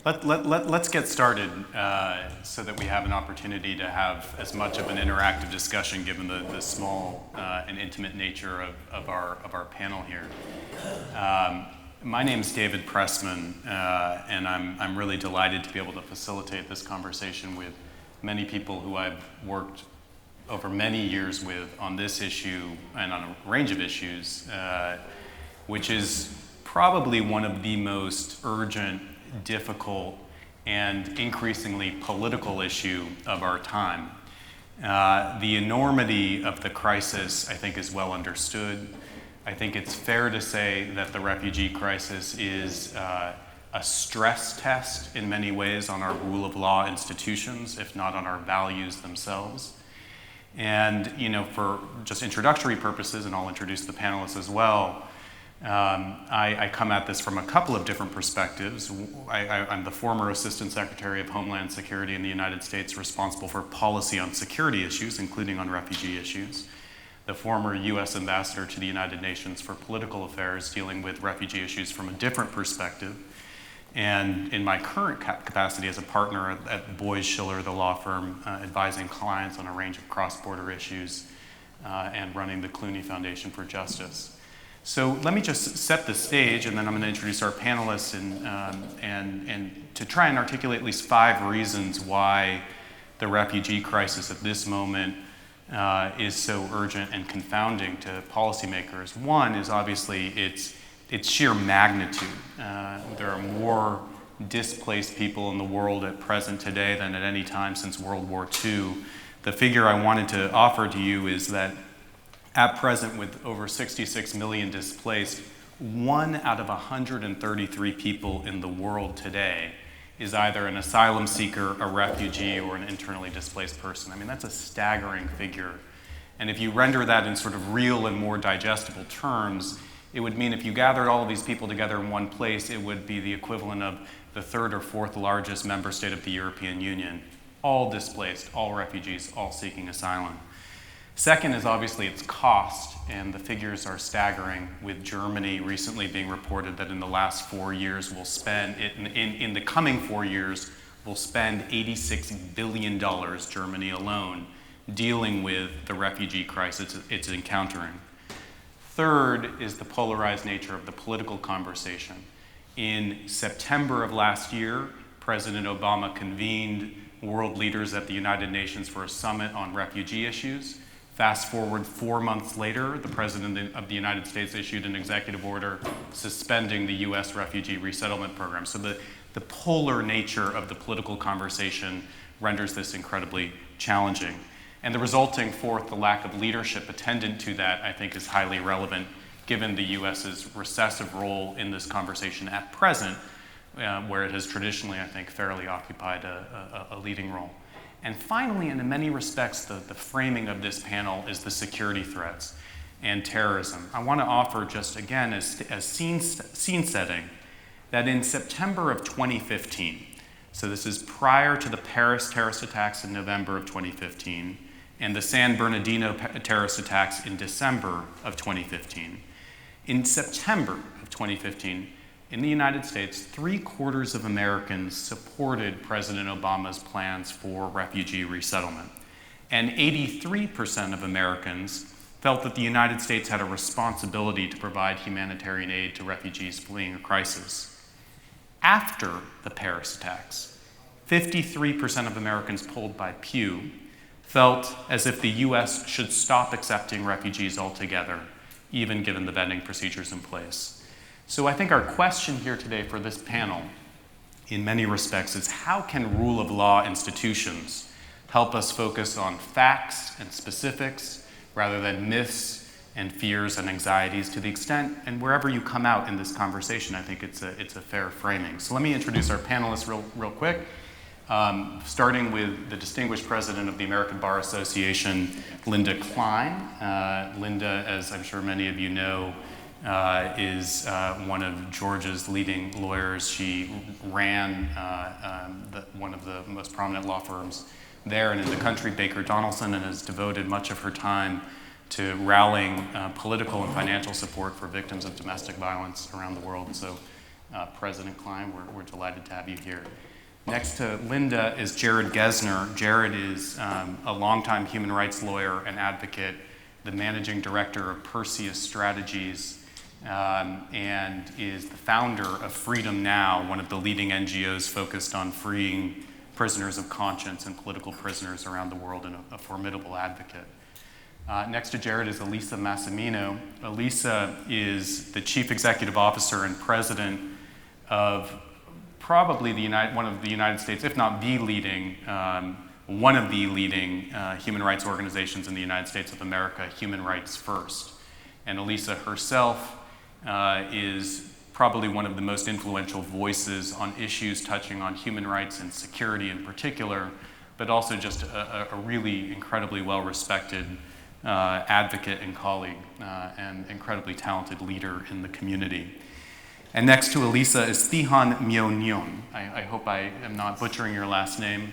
Let's get started so that we have an opportunity to have as much of an interactive discussion given the small and intimate nature of our panel here. My name is David Pressman, and I'm really delighted to be able to facilitate this conversation with many people who I've worked over many years with on this issue and on a range of issues, which is probably one of the most urgent, difficult, and increasingly political issue of our time. The enormity of the crisis, I think, is well understood. I think it's fair to say that the refugee crisis is a stress test in many ways on our rule of law institutions, if not on our values themselves. And, for just introductory purposes, and I'll introduce the panelists as well, I come at this from a couple of different perspectives. I'm the former Assistant Secretary of Homeland Security in the United States, responsible for policy on security issues, including on refugee issues. The former U.S. Ambassador to the United Nations for Political Affairs, dealing with refugee issues from a different perspective. And in my current capacity as a partner at Boies, Schiller, the law firm, advising clients on a range of cross-border issues and running the Kline Foundation for Justice. So let me just set the stage, and then I'm going to introduce our panelists and to try and articulate at least 5 reasons why the refugee crisis at this moment is so urgent and confounding to policymakers. One is obviously its sheer magnitude. There are more displaced people in the world at present today than at any time since World War II. The figure I wanted to offer to you is that at present, with over 66 million displaced, 1 out of 133 people in the world today is either an asylum seeker, a refugee, or an internally displaced person. I mean, that's a staggering figure. And if you render that in sort of real and more digestible terms, it would mean if you gathered all of these people together in one place, it would be the equivalent of the 3rd or 4th largest member state of the European Union, all displaced, all refugees, all seeking asylum. Second is obviously its cost, and the figures are staggering, with Germany recently being reported that in the last 4 years we'll spend, in the coming 4 years, we'll spend $86 billion, Germany alone, dealing with the refugee crisis it's encountering. Third is the polarized nature of the political conversation. In September of last year, President Obama convened world leaders at the United Nations for a summit on refugee issues. Fast forward 4 months later, the President of the United States issued an executive order suspending the U.S. refugee resettlement program. So the polar nature of the political conversation renders this incredibly challenging. And the resulting, fourth, the lack of leadership attendant to that, I think, is highly relevant given the U.S.'s recessive role in this conversation at present, where it has traditionally, I think, fairly occupied a leading role. And finally, and in many respects, the framing of this panel is the security threats and terrorism. I want to offer just, again, as scene setting, that in September of 2015, so this is prior to the Paris terrorist attacks in November of 2015, and the San Bernardino terrorist attacks in December of 2015. In September of 2015, in the United States, 3/4 of Americans supported President Obama's plans for refugee resettlement. And 83% of Americans felt that the United States had a responsibility to provide humanitarian aid to refugees fleeing a crisis. After the Paris attacks, 53% of Americans polled by Pew felt as if the U.S. should stop accepting refugees altogether, even given the vetting procedures in place. So I think our question here today for this panel, in many respects, is how can rule of law institutions help us focus on facts and specifics rather than myths and fears and anxieties to the extent, and wherever you come out in this conversation, I think it's a fair framing. So let me introduce our panelists real quick. Starting with the distinguished president of the American Bar Association, Linda Kline. Linda, as I'm sure many of you know, is one of Georgia's leading lawyers. She ran one of the most prominent law firms there and in the country, Baker Donaldson, and has devoted much of her time to rallying political and financial support for victims of domestic violence around the world. So President Klein. We're delighted to have you here. Next to Linda is Jared Gesner. Jared is a longtime human rights lawyer and advocate, the managing director of Perseus Strategies, and is the founder of Freedom Now, one of the leading NGOs focused on freeing prisoners of conscience and political prisoners around the world, and a formidable advocate. Next to Jared is Elisa Massimino. Elisa is the chief executive officer and president of probably one of the United States, if not the leading, one of the leading human rights organizations in the United States of America, Human Rights First. And Elisa herself is probably one of the most influential voices on issues touching on human rights and security in particular, but also just a really incredibly well-respected advocate and colleague, and incredibly talented leader in the community. And next to Elisa is Thihan Nyun. I hope I am not butchering your last name,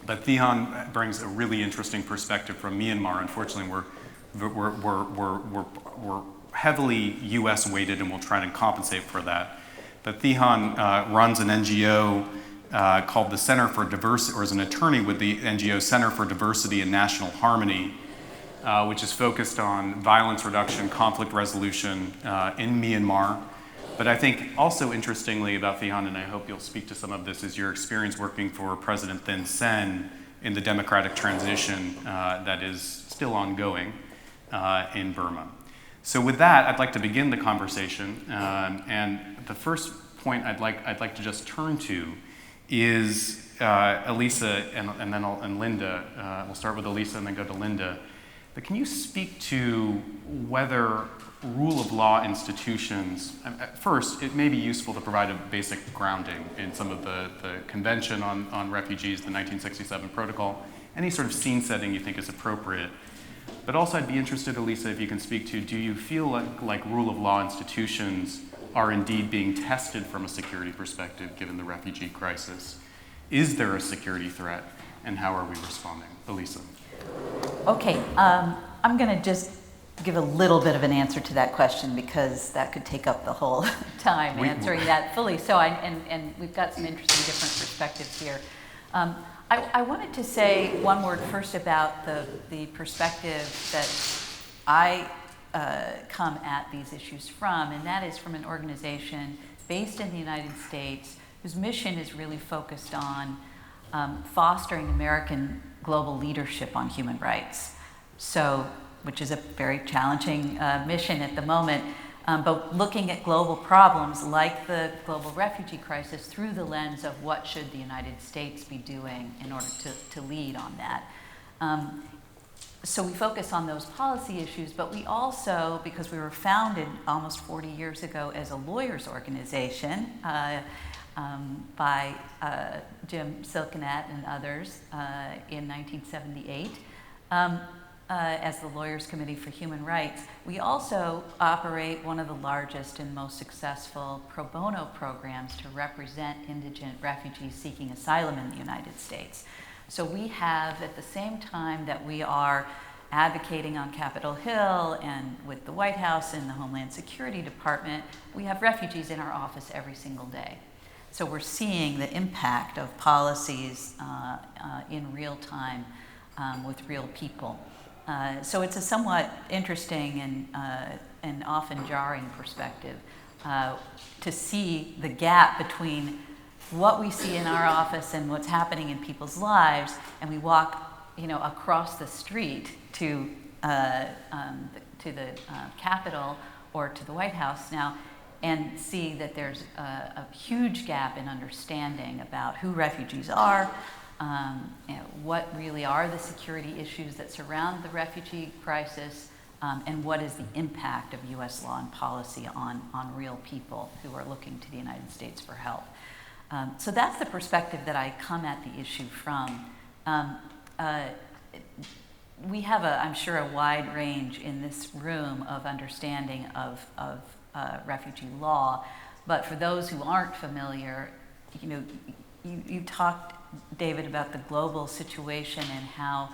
but Thihan brings a really interesting perspective from Myanmar. Unfortunately, we're heavily U.S. weighted, and we'll try to compensate for that. But Thihan runs an NGO called the Center for Diversity, or is an attorney with the NGO Center for Diversity and National Harmony, which is focused on violence reduction, conflict resolution in Myanmar. But I think also interestingly about Thihan, and I hope you'll speak to some of this, is your experience working for President Thein Sein in the democratic transition that is still ongoing in Burma. So with that, I'd like to begin the conversation. And the first point I'd like to just turn to is Elisa and Linda. We'll start with Elisa and then go to Linda. But can you speak to whether rule of law institutions, first, it may be useful to provide a basic grounding in some of the Convention on Refugees, the 1967 Protocol, any sort of scene setting you think is appropriate. But also I'd be interested, Elisa, if you can speak to, do you feel like rule of law institutions are indeed being tested from a security perspective given the refugee crisis? Is there a security threat, and how are we responding? Elisa. Okay, I'm going to just give a little bit of an answer to that question because that could take up the whole time answering that fully. So, and we've got some interesting different perspectives here. I wanted to say one word first about the perspective that I come at these issues from, and that is from an organization based in the United States whose mission is really focused on fostering American global leadership on human rights. So, which is a very challenging mission at the moment, but looking at global problems like the global refugee crisis through the lens of what should the United States be doing in order to lead on that. So we focus on those policy issues, but we also, because we were founded almost 40 years ago as a lawyers organization by Jim Silkenat and others in 1978, as the Lawyers Committee for Human Rights, we also operate one of the largest and most successful pro bono programs to represent indigent refugees seeking asylum in the United States. So we have, at the same time that we are advocating on Capitol Hill and with the White House and the Homeland Security Department, we have refugees in our office every single day. So we're seeing the impact of policies in real time with real people. So it's a somewhat interesting and often jarring perspective to see the gap between what we see in our office and what's happening in people's lives, and we walk, across the street to the Capitol or to the White House now, and see that there's a huge gap in understanding about who refugees are. What really are the security issues that surround the refugee crisis, and what is the impact of U.S. law and policy on real people who are looking to the United States for help. So that's the perspective that I come at the issue from. We have, I'm sure, a wide range in this room of understanding of refugee law, but for those who aren't familiar, you talked, David, about the global situation and how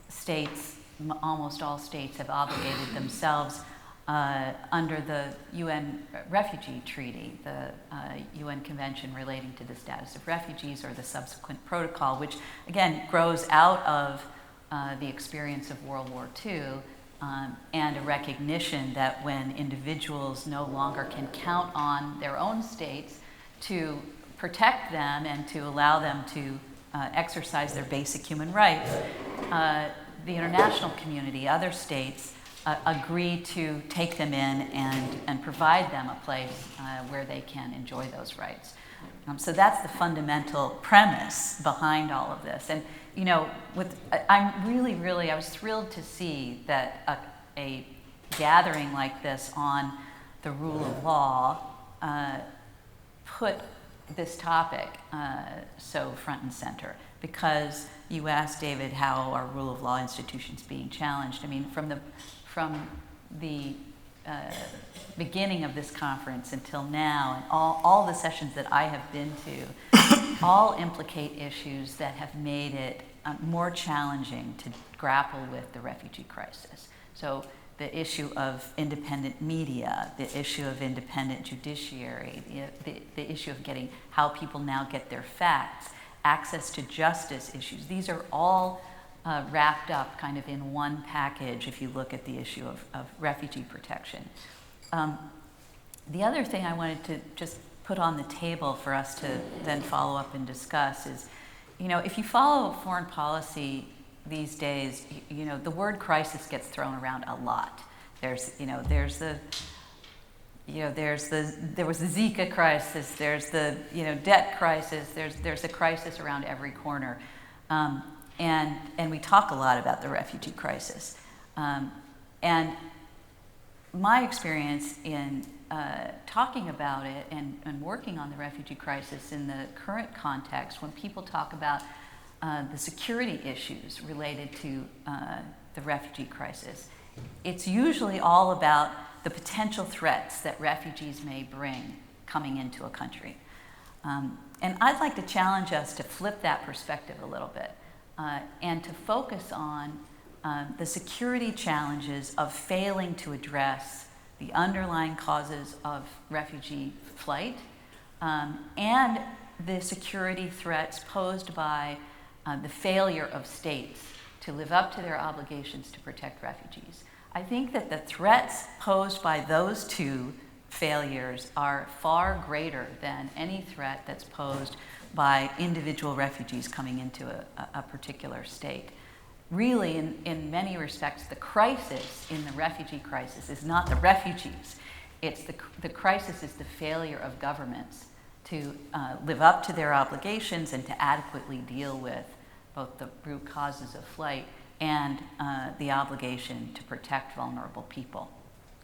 states, almost all states, have obligated themselves under the UN Refugee Treaty, the UN Convention relating to the status of refugees, or the subsequent protocol, which again grows out of the experience of World War II, and a recognition that when individuals no longer can count on their own states to protect them and to allow them to exercise their basic human rights, the international community, other states, agree to take them in and provide them a place where they can enjoy those rights. So that's the fundamental premise behind all of this. And you know, I was thrilled to see that a gathering like this on the rule of law put this topic so front and center, because you asked, David, how are rule of law institutions being challenged. I mean, from the beginning of this conference until now, and all the sessions that I have been to, all implicate issues that have made it more challenging to grapple with the refugee crisis. So the issue of independent media, the issue of independent judiciary, the issue of getting how people now get their facts, access to justice issues. These are all wrapped up kind of in one package if you look at the issue of refugee protection. The other thing I wanted to just put on the table for us to then follow up and discuss is, you know, if you follow foreign policy these days, you know, the word crisis gets thrown around a lot. There was the Zika crisis, there's the, you know, debt crisis, there's a crisis around every corner. And we talk a lot about the refugee crisis. And my experience in talking about it and working on the refugee crisis in the current context, when people talk about the security issues related to the refugee crisis, it's usually all about the potential threats that refugees may bring coming into a country. And I'd like to challenge us to flip that perspective a little bit and to focus on the security challenges of failing to address the underlying causes of refugee flight and the security threats posed by the failure of states to live up to their obligations to protect refugees. I think that the threats posed by those two failures are far greater than any threat that's posed by individual refugees coming into a particular state. Really, in many respects, the crisis in the refugee crisis is not the refugees. It's the crisis is the failure of governments to live up to their obligations and to adequately deal with both the root causes of flight and the obligation to protect vulnerable people.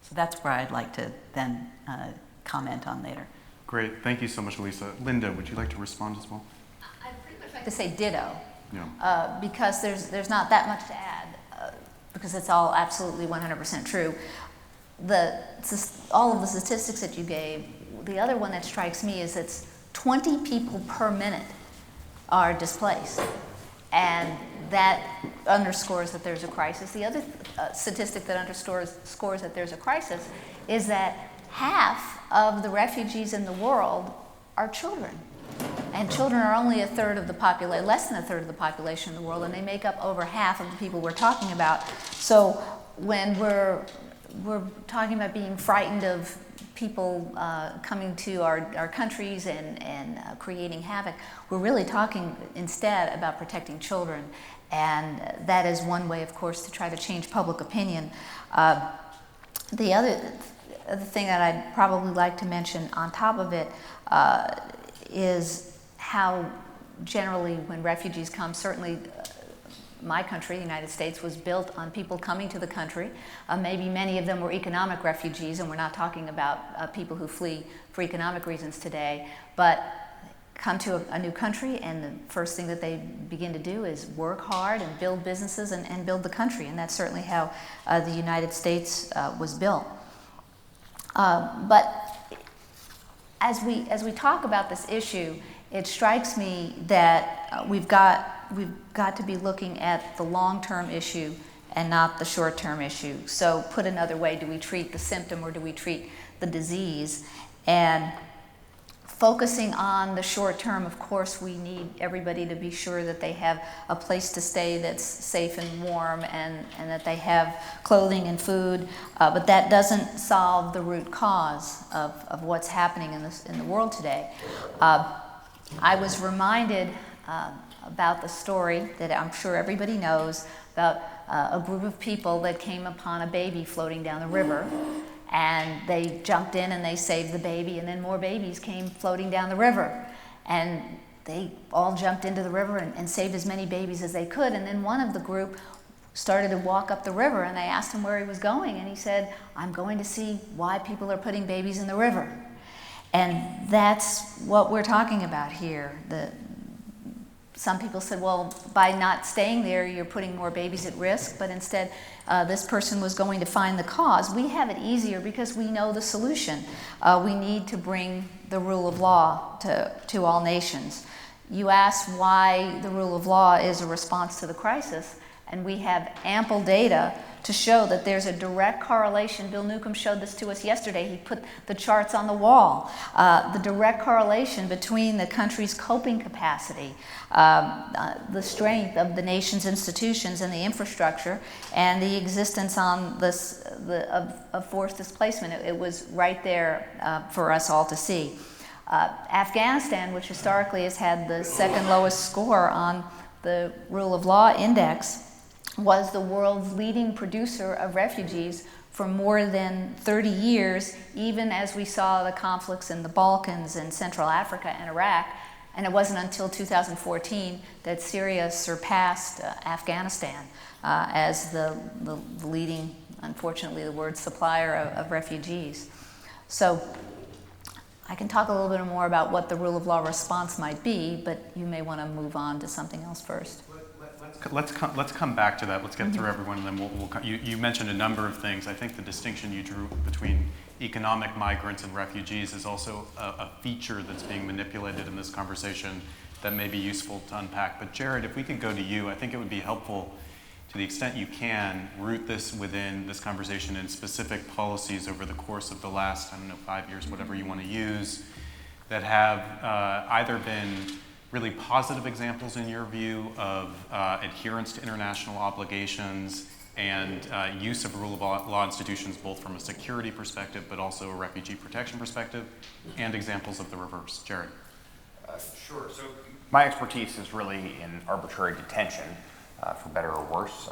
So that's where I'd like to then comment on later. Great, thank you so much, Elisa. Linda, would you like to respond as well? I'd pretty much like to say ditto, Yeah. because there's not that much to add, because it's all absolutely 100% true. All of the statistics that you gave, the other one that strikes me is it's 20 people per minute are displaced. And that underscores that there's a crisis. The other statistic that underscores that there's a crisis is that half of the refugees in the world are children. And children are only a third of the population, less than a third of the population in the world, and they make up over half of the people we're talking about. So when we're talking about being frightened of people coming to our countries and creating havoc, we're really talking instead about protecting children. And that is one way, of course, to try to change public opinion. The other thing that I'd probably like to mention on top of it is how generally when refugees come, certainly my country, the United States, was built on people coming to the country. Maybe many of them were economic refugees, and we're not talking about people who flee for economic reasons today, but come to a new country, and the first thing that they begin to do is work hard and build businesses and build the country, and that's certainly how the United States was built. But as we talk about this issue, it strikes me that we've got to be looking at the long-term issue and not the short-term issue. So put another way, do we treat the symptom or do we treat the disease? And focusing on the short term, of course, we need everybody to be sure that they have a place to stay that's safe and warm, and that they have clothing and food, but that doesn't solve the root cause of what's happening in the world today. I was reminded about the story that I'm sure everybody knows about a group of people that came upon a baby floating down the river. And they jumped in and they saved the baby, and then more babies came floating down the river. And they all jumped into the river and saved as many babies as they could. And then one of the group started to walk up the river, and they asked him where he was going. And he said, I'm going to see why people are putting babies in the river. And that's what we're talking about here. Some people said, well, by not staying there, you're putting more babies at risk, but instead this person was going to find the cause. We have it easier because we know the solution. We need to bring the rule of law to all nations. You asked why the rule of law is a response to the crisis, and we have ample data to show that there's a direct correlation. Bill Newcomb showed this to us yesterday. He put the charts on the wall. The direct correlation between the country's coping capacity, the strength of the nation's institutions and the infrastructure, and the existence on of forced displacement. It was right there for us all to see. Afghanistan, which historically has had the second lowest score on the rule of law index, was the world's leading producer of refugees for more than 30 years, even as we saw the conflicts in the Balkans and Central Africa and Iraq. And it wasn't until 2014 that Syria surpassed Afghanistan as the leading, unfortunately, the word supplier of refugees. So I can talk a little bit more about what the rule of law response might be, but you may want to move on to something else first. Let's come back to that. Let's get through everyone, and then you mentioned a number of things. I think the distinction you drew between economic migrants and refugees is also a feature that's being manipulated in this conversation that may be useful to unpack. But Jared, if we could go to you, I think it would be helpful, to the extent you can, root this within this conversation in specific policies over the course of the last, 5 years, whatever you want to use, that have either been really positive examples in your view of adherence to international obligations and use of rule of law institutions, both from a security perspective but also a refugee protection perspective, and examples of the reverse. Jared. Sure. So my expertise is really in arbitrary detention, for better or worse.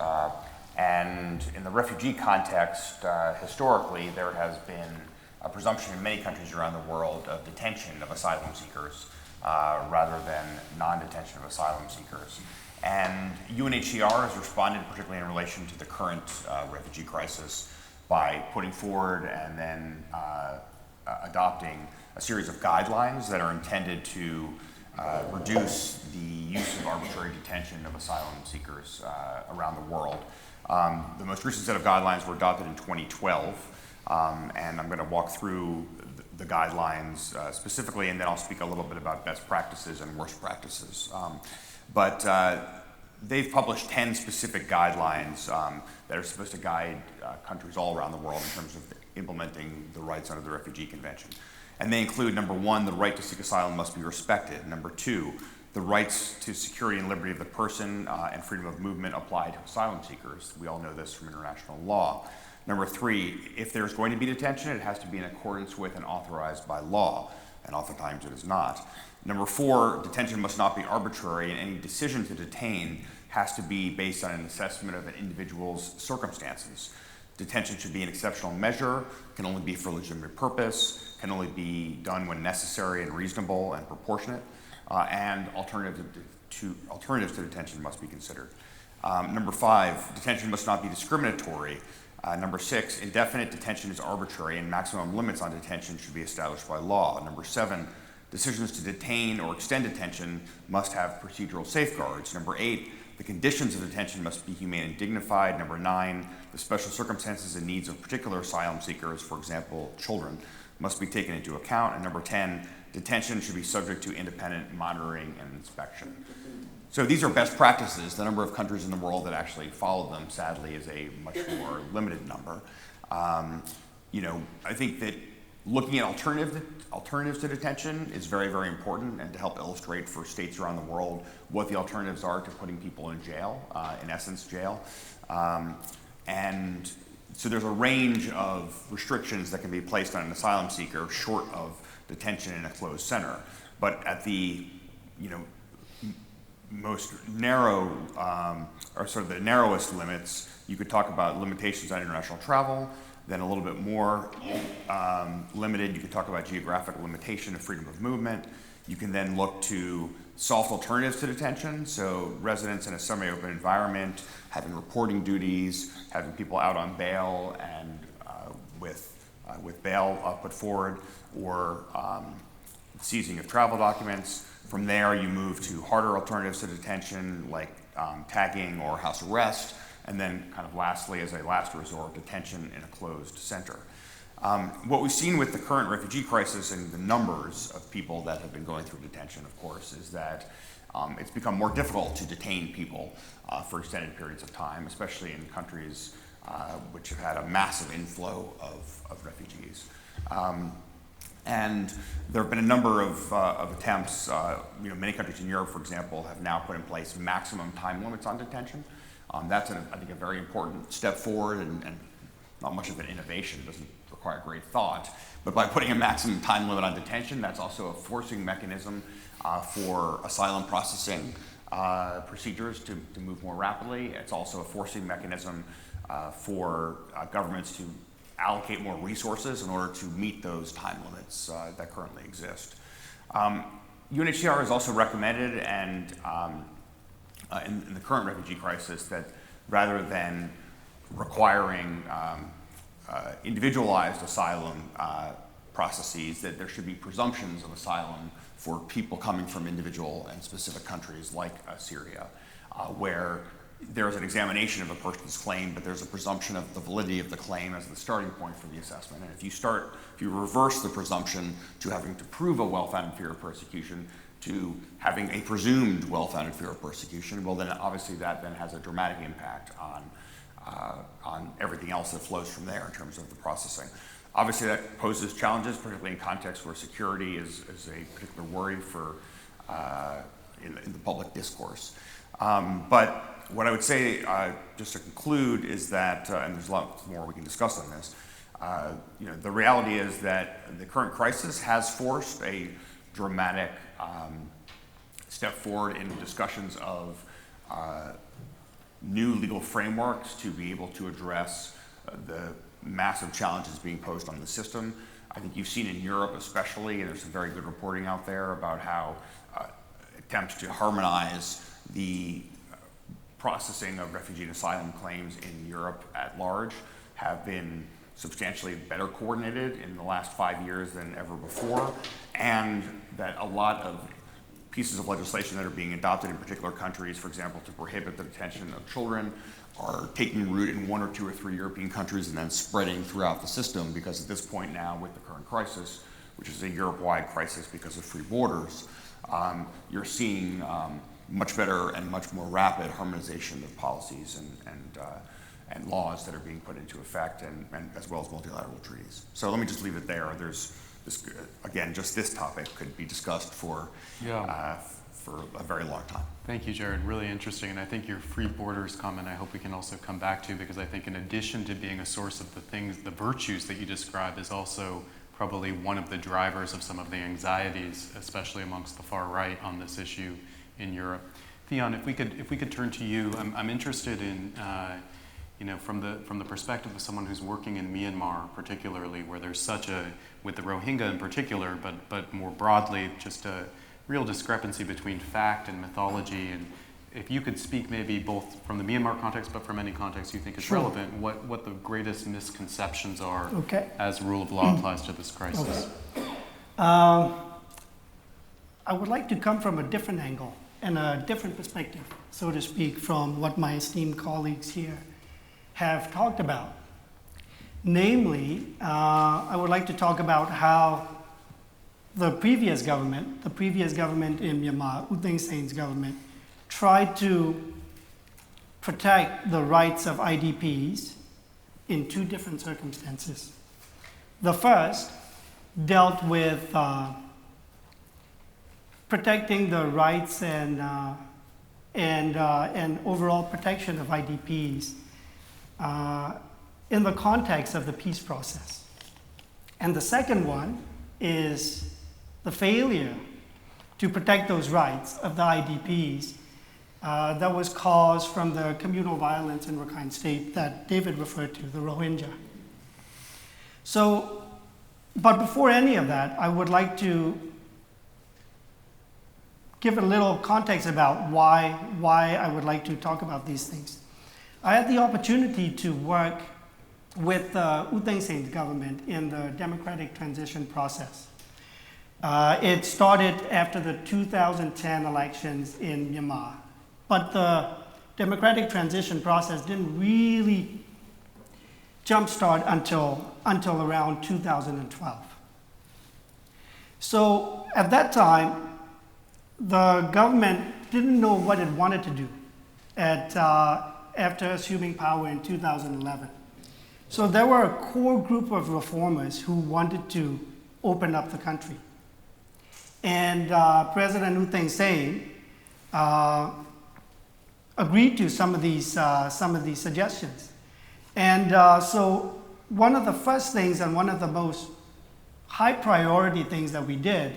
And in the refugee context, historically, there has been a presumption in many countries around the world of detention of asylum seekers, rather than non-detention of asylum seekers. And UNHCR has responded, particularly in relation to the current refugee crisis, by putting forward and then adopting a series of guidelines that are intended to reduce the use of arbitrary detention of asylum seekers around the world. The most recent set of guidelines were adopted in 2012, and I'm going to walk through the guidelines specifically, and then I'll speak a little bit about best practices and worst practices. But they've published 10 specific guidelines that are supposed to guide countries all around the world in terms of implementing the rights under the Refugee Convention. And they include, number one, the right to seek asylum must be respected. Number two, the rights to security and liberty of the person and freedom of movement apply to asylum seekers. We all know this from international law. Number three, if there's going to be detention, it has to be in accordance with and authorized by law, and oftentimes it is not. Number four, detention must not be arbitrary, and any decision to detain has to be based on an assessment of an individual's circumstances. Detention should be an exceptional measure, can only be for legitimate purpose, can only be done when necessary and reasonable and proportionate, and alternatives to detention must be considered. Number five, detention must not be discriminatory. Number six, indefinite detention is arbitrary and maximum limits on detention should be established by law. Number seven, decisions to detain or extend detention must have procedural safeguards. Number eight, the conditions of detention must be humane and dignified. Number nine, the special circumstances and needs of particular asylum seekers, for example, children, must be taken into account. And number 10, detention should be subject to independent monitoring and inspection. So these are best practices. The number of countries in the world that actually follow them, sadly, is a much more limited number. I think that looking at alternatives to detention is very, very important, and to help illustrate for states around the world what the alternatives are to putting people in jail, in essence jail. And so there's a range of restrictions that can be placed on an asylum seeker short of detention in a closed center. But at the most narrow, or sort of the narrowest limits, you could talk about limitations on international travel. Then a little bit more limited, you could talk about geographic limitation of freedom of movement. You can then look to soft alternatives to detention, so residence in a semi-open environment, having reporting duties, having people out on bail and with bail put forward, or seizing of travel documents. From there, you move to harder alternatives to detention, like tagging or house arrest. And then kind of lastly, as a last resort, detention in a closed center. What we've seen with the current refugee crisis and the numbers of people that have been going through detention, of course, is that it's become more difficult to detain people for extended periods of time, especially in countries which have had a massive inflow of refugees. And there have been a number of attempts. Many countries in Europe, for example, have now put in place maximum time limits on detention. That's, I think, a very important step forward, and not much of an innovation. It doesn't require great thought. But by putting a maximum time limit on detention, that's also a forcing mechanism for asylum processing procedures to move more rapidly. It's also a forcing mechanism for governments to allocate more resources in order to meet those time limits that currently exist. UNHCR has also recommended, and in the current refugee crisis, that rather than requiring individualized asylum processes, that there should be presumptions of asylum for people coming from individual and specific countries like Syria, where there's an examination of a person's claim, but there's a presumption of the validity of the claim as the starting point for the assessment. And if you reverse the presumption to having to prove a well-founded fear of persecution to having a presumed well-founded fear of persecution, well, then obviously that then has a dramatic impact on everything else that flows from there in terms of the processing. Obviously, that poses challenges, particularly in contexts where security is a particular worry for in the public discourse. But what I would say, just to conclude, is that, and there's a lot more we can discuss on this. The reality is that the current crisis has forced a dramatic step forward in discussions of new legal frameworks to be able to address the massive challenges being posed on the system. I think you've seen in Europe especially, and there's some very good reporting out there about how attempts to harmonize the processing of refugee and asylum claims in Europe at large have been substantially better coordinated in the last 5 years than ever before, and that a lot of pieces of legislation that are being adopted in particular countries, for example, to prohibit the detention of children, are taking root in 1 or 2 or 3 European countries and then spreading throughout the system, because at this point now, with the current crisis, which is a Europe-wide crisis because of free borders, you're seeing much better and much more rapid harmonization of policies and laws that are being put into effect, and as well as multilateral treaties. So let me just leave it there. There's this, again, just this topic could be discussed for a very long time. Thank you, Jared. Really interesting. And I think your free borders comment, I hope we can also come back to, because I think in addition to being a source of the virtues that you describe, is also probably one of the drivers of some of the anxieties, especially amongst the far right on this issue in Europe. Thihan, if we could turn to you, I'm interested in, from the perspective of someone who's working in Myanmar, particularly, where there's with the Rohingya in particular, but more broadly, just a real discrepancy between fact and mythology. And if you could speak maybe both from the Myanmar context, but from any context you think is relevant, what the greatest misconceptions are as rule of law applies to this crisis. I would like to come from a different angle and a different perspective, so to speak, from what my esteemed colleagues here have talked about. Namely, I would like to talk about how the previous government in Myanmar, U Thein Sein's government, tried to protect the rights of IDPs in two different circumstances. The first dealt with protecting the rights and overall protection of IDPs in the context of the peace process. And the second one is the failure to protect those rights of the IDPs that was caused from the communal violence in Rakhine State that David referred to, the Rohingya. So, but before any of that, I would like to give a little context about why I would like to talk about these things. I had the opportunity to work with U Thein Sein's government in the democratic transition process. It started after the 2010 elections in Myanmar, but the democratic transition process didn't really jumpstart until around 2012. So at that time, the government didn't know what it wanted to do after assuming power in 2011. So there were a core group of reformers who wanted to open up the country. And President U Thein Sein agreed to some of these suggestions. And so one of the first things and one of the most high priority things that we did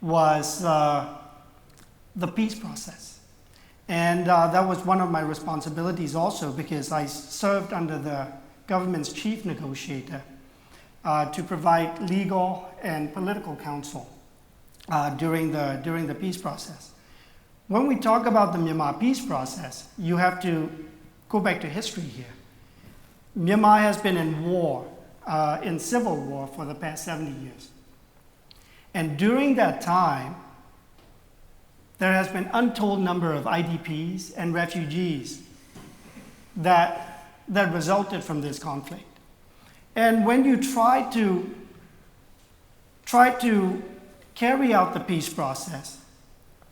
was the peace process. And that was one of my responsibilities also, because I served under the government's chief negotiator to provide legal and political counsel during the peace process. When we talk about the Myanmar peace process, you have to go back to history here. Myanmar has been in war, in civil war for the past 70 years. And during that time, there has been untold number of IDPs and refugees that resulted from this conflict. And when you try to carry out the peace process,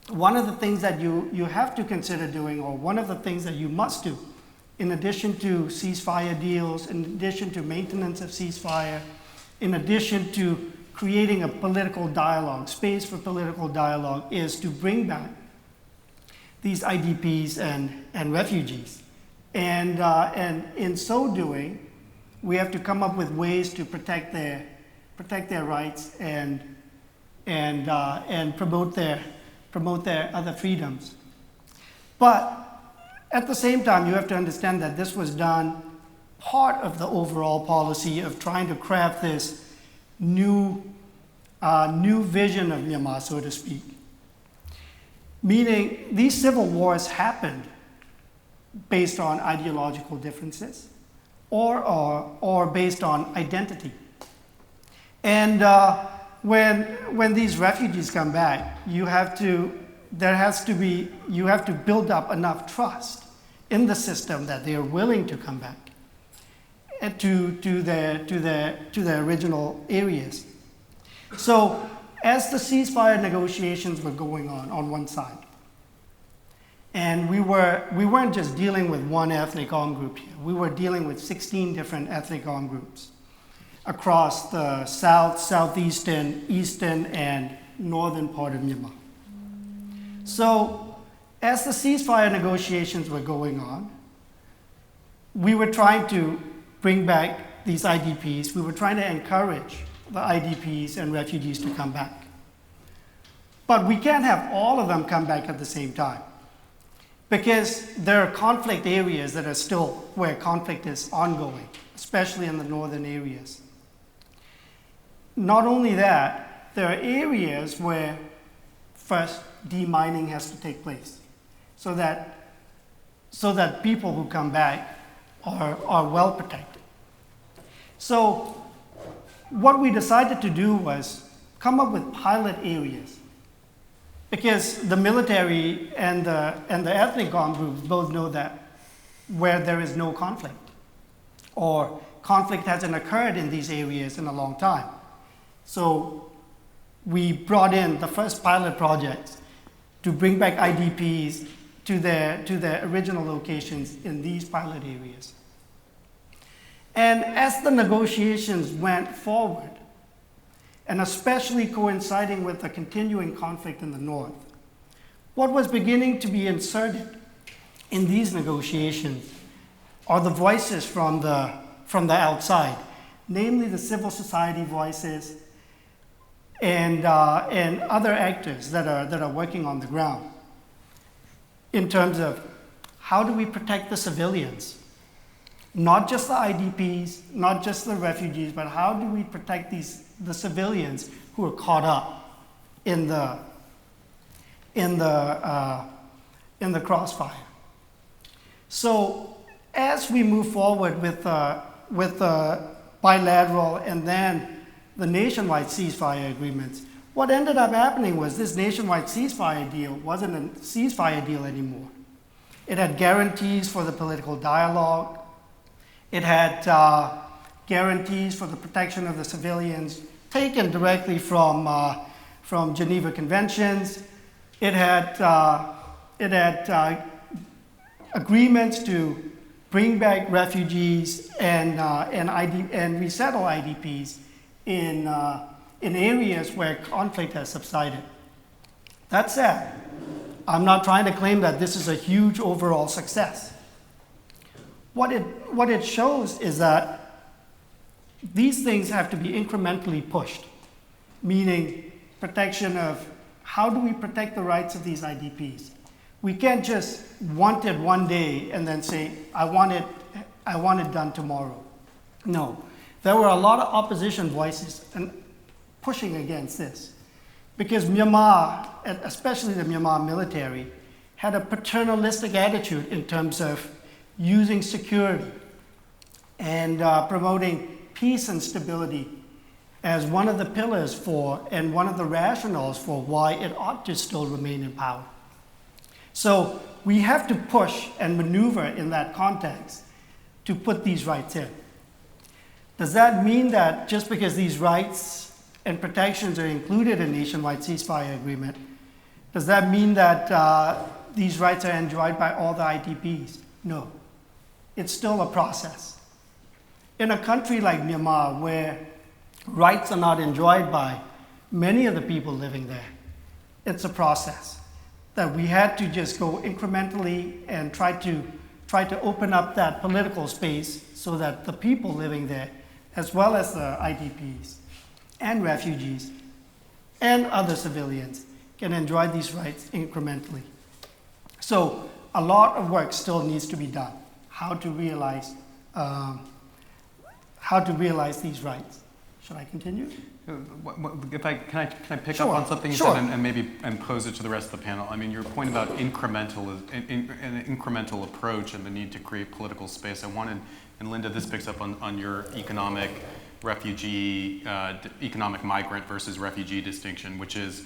one of the things that you have to consider doing, or one of the things that you must do, in addition to ceasefire deals, in addition to maintenance of ceasefire, in addition to creating a political dialogue, space for political dialogue, is to bring back these IDPs and refugees. And in so doing, we have to come up with ways to protect their rights and promote their other freedoms. But at the same time, you have to understand that this was done part of the overall policy of trying to craft this new vision of Myanmar, so to speak. Meaning, these civil wars happened based on ideological differences or based on identity. And when these refugees come back, you have to build up enough trust in the system that they are willing to come back to their original areas. So as the ceasefire negotiations were going on one side, and we weren't just dealing with one ethnic armed group here, we were dealing with 16 different ethnic armed groups across the south, southeastern, eastern, and northern part of Myanmar. So as the ceasefire negotiations were going on, we were trying to bring back these IDPs. We were trying to encourage the IDPs and refugees to come back. But we can't have all of them come back at the same time, because there are conflict areas that are still where conflict is ongoing, especially in the northern areas. Not only that, there are areas where first demining has to take place so that people who come back are well protected. So what we decided to do was come up with pilot areas, because the military and the ethnic armed groups both know that where there is no conflict, or conflict hasn't occurred in these areas in a long time. So we brought in the first pilot projects to bring back IDPs to their original locations in these pilot areas. And as the negotiations went forward, and especially coinciding with the continuing conflict in the north, what was beginning to be inserted in these negotiations are the voices from the outside, namely the civil society voices and other actors that are working on the ground in terms of how do we protect the civilians, not just the IDPs, not just the refugees, but how do we protect the civilians who are caught up in the crossfire. So as we move forward with the bilateral and then the nationwide ceasefire agreements, what ended up happening was this nationwide ceasefire deal wasn't a ceasefire deal anymore. It had guarantees for the political dialogue. It had guarantees for the protection of the civilians taken directly from Geneva Conventions. It had agreements to bring back refugees and resettle IDPs in areas where conflict has subsided. That said, I'm not trying to claim that this is a huge overall success. What it shows is that these things have to be incrementally pushed, meaning protection of how do we protect the rights of these IDPs? We can't just want it one day and then say, I want it done tomorrow. No, there were a lot of opposition voices and pushing against this because Myanmar, especially the Myanmar military, had a paternalistic attitude in terms of using security and promoting peace and stability as one of the pillars for and one of the rationales for why it ought to still remain in power. So we have to push and maneuver in that context to put these rights in. Does that mean that just because these rights and protections are included in nationwide ceasefire agreement, does that mean that these rights are enjoyed by all the IDPs? No. It's still a process. In a country like Myanmar, where rights are not enjoyed by many of the people living there, it's a process that we had to just go incrementally and try to open up that political space so that the people living there, as well as the IDPs and refugees and other civilians, can enjoy these rights incrementally. So a lot of work still needs to be done. How to realize these rights. Should I continue? Can I pick Sure, up on something you sure. said and maybe pose it to the rest of the panel? I mean, your point about an incremental approach and the need to create political space. I wanted, and Linda, this picks up on your economic refugee, economic migrant versus refugee distinction, which is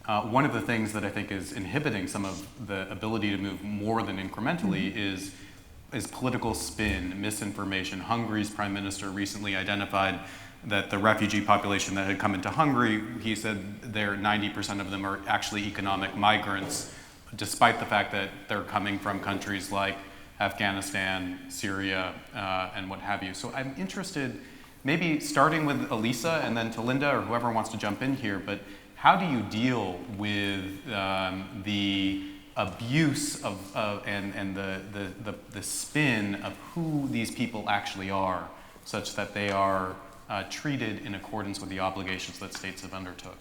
one of the things that I think is inhibiting some of the ability to move more than incrementally is political spin, misinformation. Hungary's prime minister recently identified that the refugee population that had come into Hungary, he said 90% of them are actually economic migrants, despite the fact that they're coming from countries like Afghanistan, Syria, and what have you. So I'm interested, maybe starting with Elisa and then to Linda or whoever wants to jump in here, but how do you deal with the abuse of and the spin of who these people actually are, such that they are treated in accordance with the obligations that states have undertook?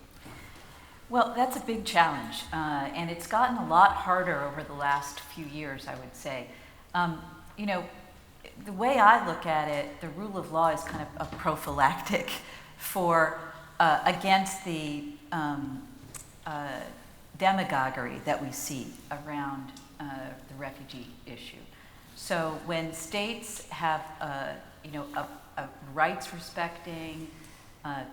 Well, that's a big challenge, and it's gotten a lot harder over the last few years, I would say. The way I look at it, the rule of law is kind of a prophylactic for against the demagoguery that we see around the refugee issue. So when states have a rights-respecting,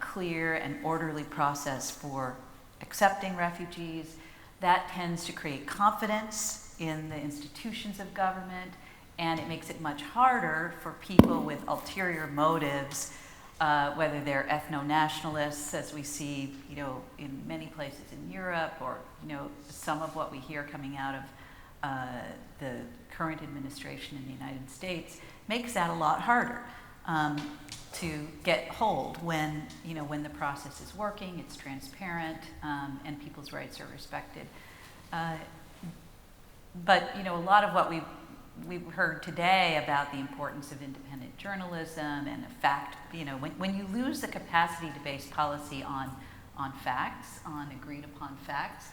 clear and orderly process for accepting refugees, that tends to create confidence in the institutions of government And it makes it much harder for people with ulterior motives, whether they're ethno-nationalists, as we see, in many places in Europe, or, some of what we hear coming out of the current administration in the United States, makes that a lot harder to get hold when the process is working, it's transparent, and people's rights are respected. But a lot of what we've heard today about the importance of independent journalism and when you lose the capacity to base policy on facts, on agreed upon facts,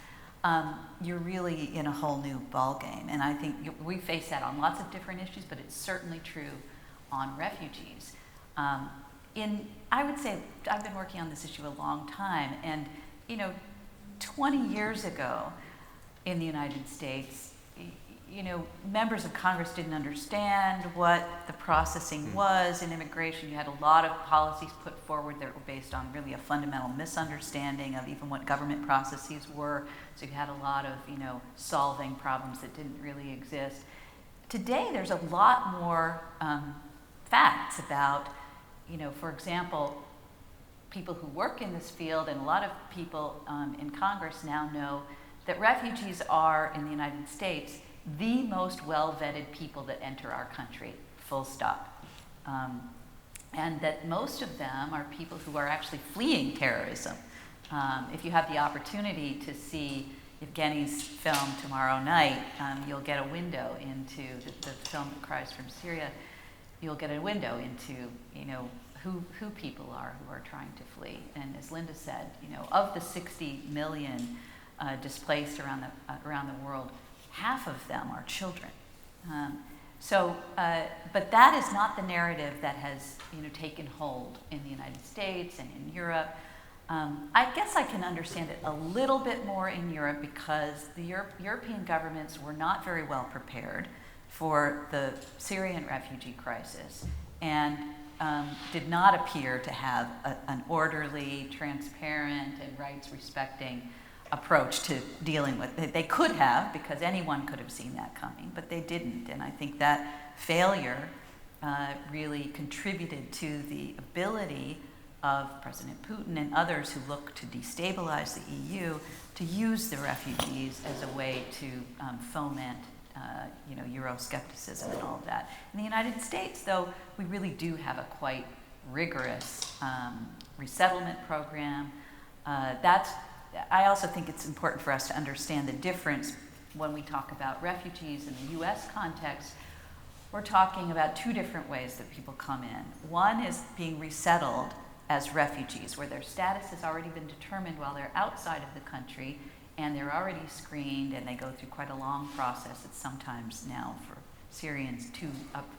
you're really in a whole new ballgame. And I think we face that on lots of different issues, but it's certainly true on refugees. I would say I've been working on this issue a long time, and 20 years ago in the United States, members of Congress didn't understand what the processing was in immigration. You had a lot of policies put forward that were based on really a fundamental misunderstanding of even what government processes were. So you had a lot of, solving problems that didn't really exist. Today, there's a lot more facts about, for example, people who work in this field, and a lot of people in Congress now know that refugees are, in the United States, the most well-vetted people that enter our country, full stop. And that most of them are people who are actually fleeing terrorism. If you have the opportunity to see Evgeny's film tomorrow night, you'll get a window into the film that cries from Syria. You'll get a window into, who people are who are trying to flee. And as Linda said, of the 60 million displaced around the world, half of them are children. But that is not the narrative that has, taken hold in the United States and in Europe. I guess I can understand it a little bit more in Europe because the European governments were not very well prepared for the Syrian refugee crisis and did not appear to have an orderly, transparent, and rights-respecting approach to dealing with it. They could have, because anyone could have seen that coming, but they didn't. And I think that failure really contributed to the ability of President Putin and others who look to destabilize the EU to use the refugees as a way to foment Euroscepticism and all of that. In the United States, though, we really do have a quite rigorous resettlement program. I also think it's important for us to understand the difference when we talk about refugees in the U.S. context. We're talking about two different ways that people come in. One is being resettled as refugees, where their status has already been determined while they're outside of the country, and they're already screened, and they go through quite a long process. It's sometimes now for Syrians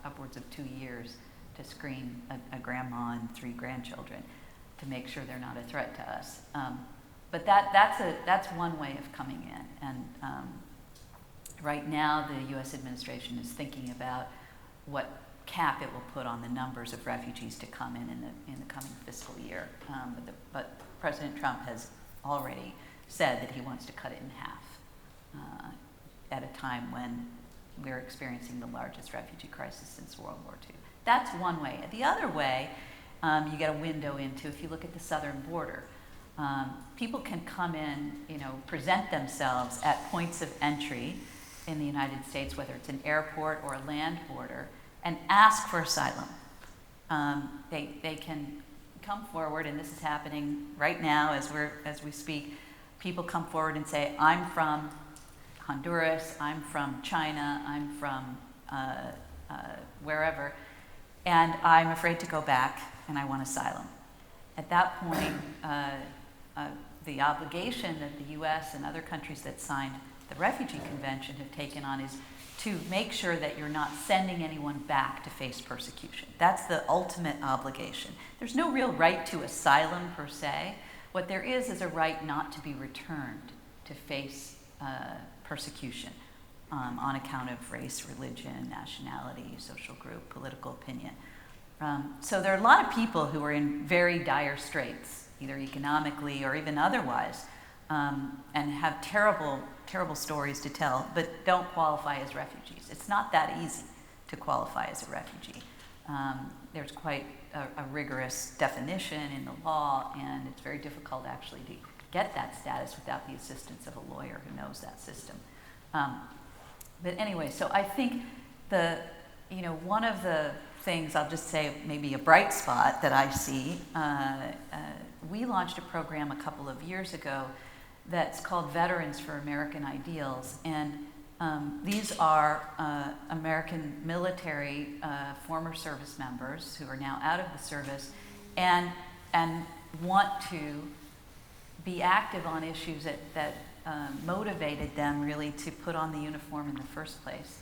upwards of 2 years to screen a grandma and 3 grandchildren to make sure they're not a threat to us. But that's one way of coming in. And right now, the U.S. administration is thinking about what cap it will put on the numbers of refugees to come in the coming fiscal year. But President Trump has already said that he wants to cut it in half at a time when we're experiencing the largest refugee crisis since World War II. That's one way. The other way, you get a window into, if you look at the southern border, people can come in, present themselves at points of entry in the United States, whether it's an airport or a land border, and ask for asylum. They can come forward, and this is happening right now as we speak. People come forward and say, I'm from Honduras, I'm from China, I'm from wherever, and I'm afraid to go back, and I want asylum. At that point, the obligation that the U.S. and other countries that signed the Refugee Convention have taken on is to make sure that you're not sending anyone back to face persecution. That's the ultimate obligation. There's no real right to asylum per se. What there is a right not to be returned to face persecution on account of race, religion, nationality, social group, political opinion. So there are a lot of people who are in very dire straits, either economically or even otherwise, and have terrible, terrible stories to tell, but don't qualify as refugees. It's not that easy to qualify as a refugee. There's quite a rigorous definition in the law, and it's very difficult actually to get that status without the assistance of a lawyer who knows that system. But anyway, so I think one of the things, I'll just say maybe a bright spot that I see, we launched a program a couple of years ago that's called Veterans for American Ideals, and these are American military former service members who are now out of the service and want to be active on issues that motivated them really to put on the uniform in the first place.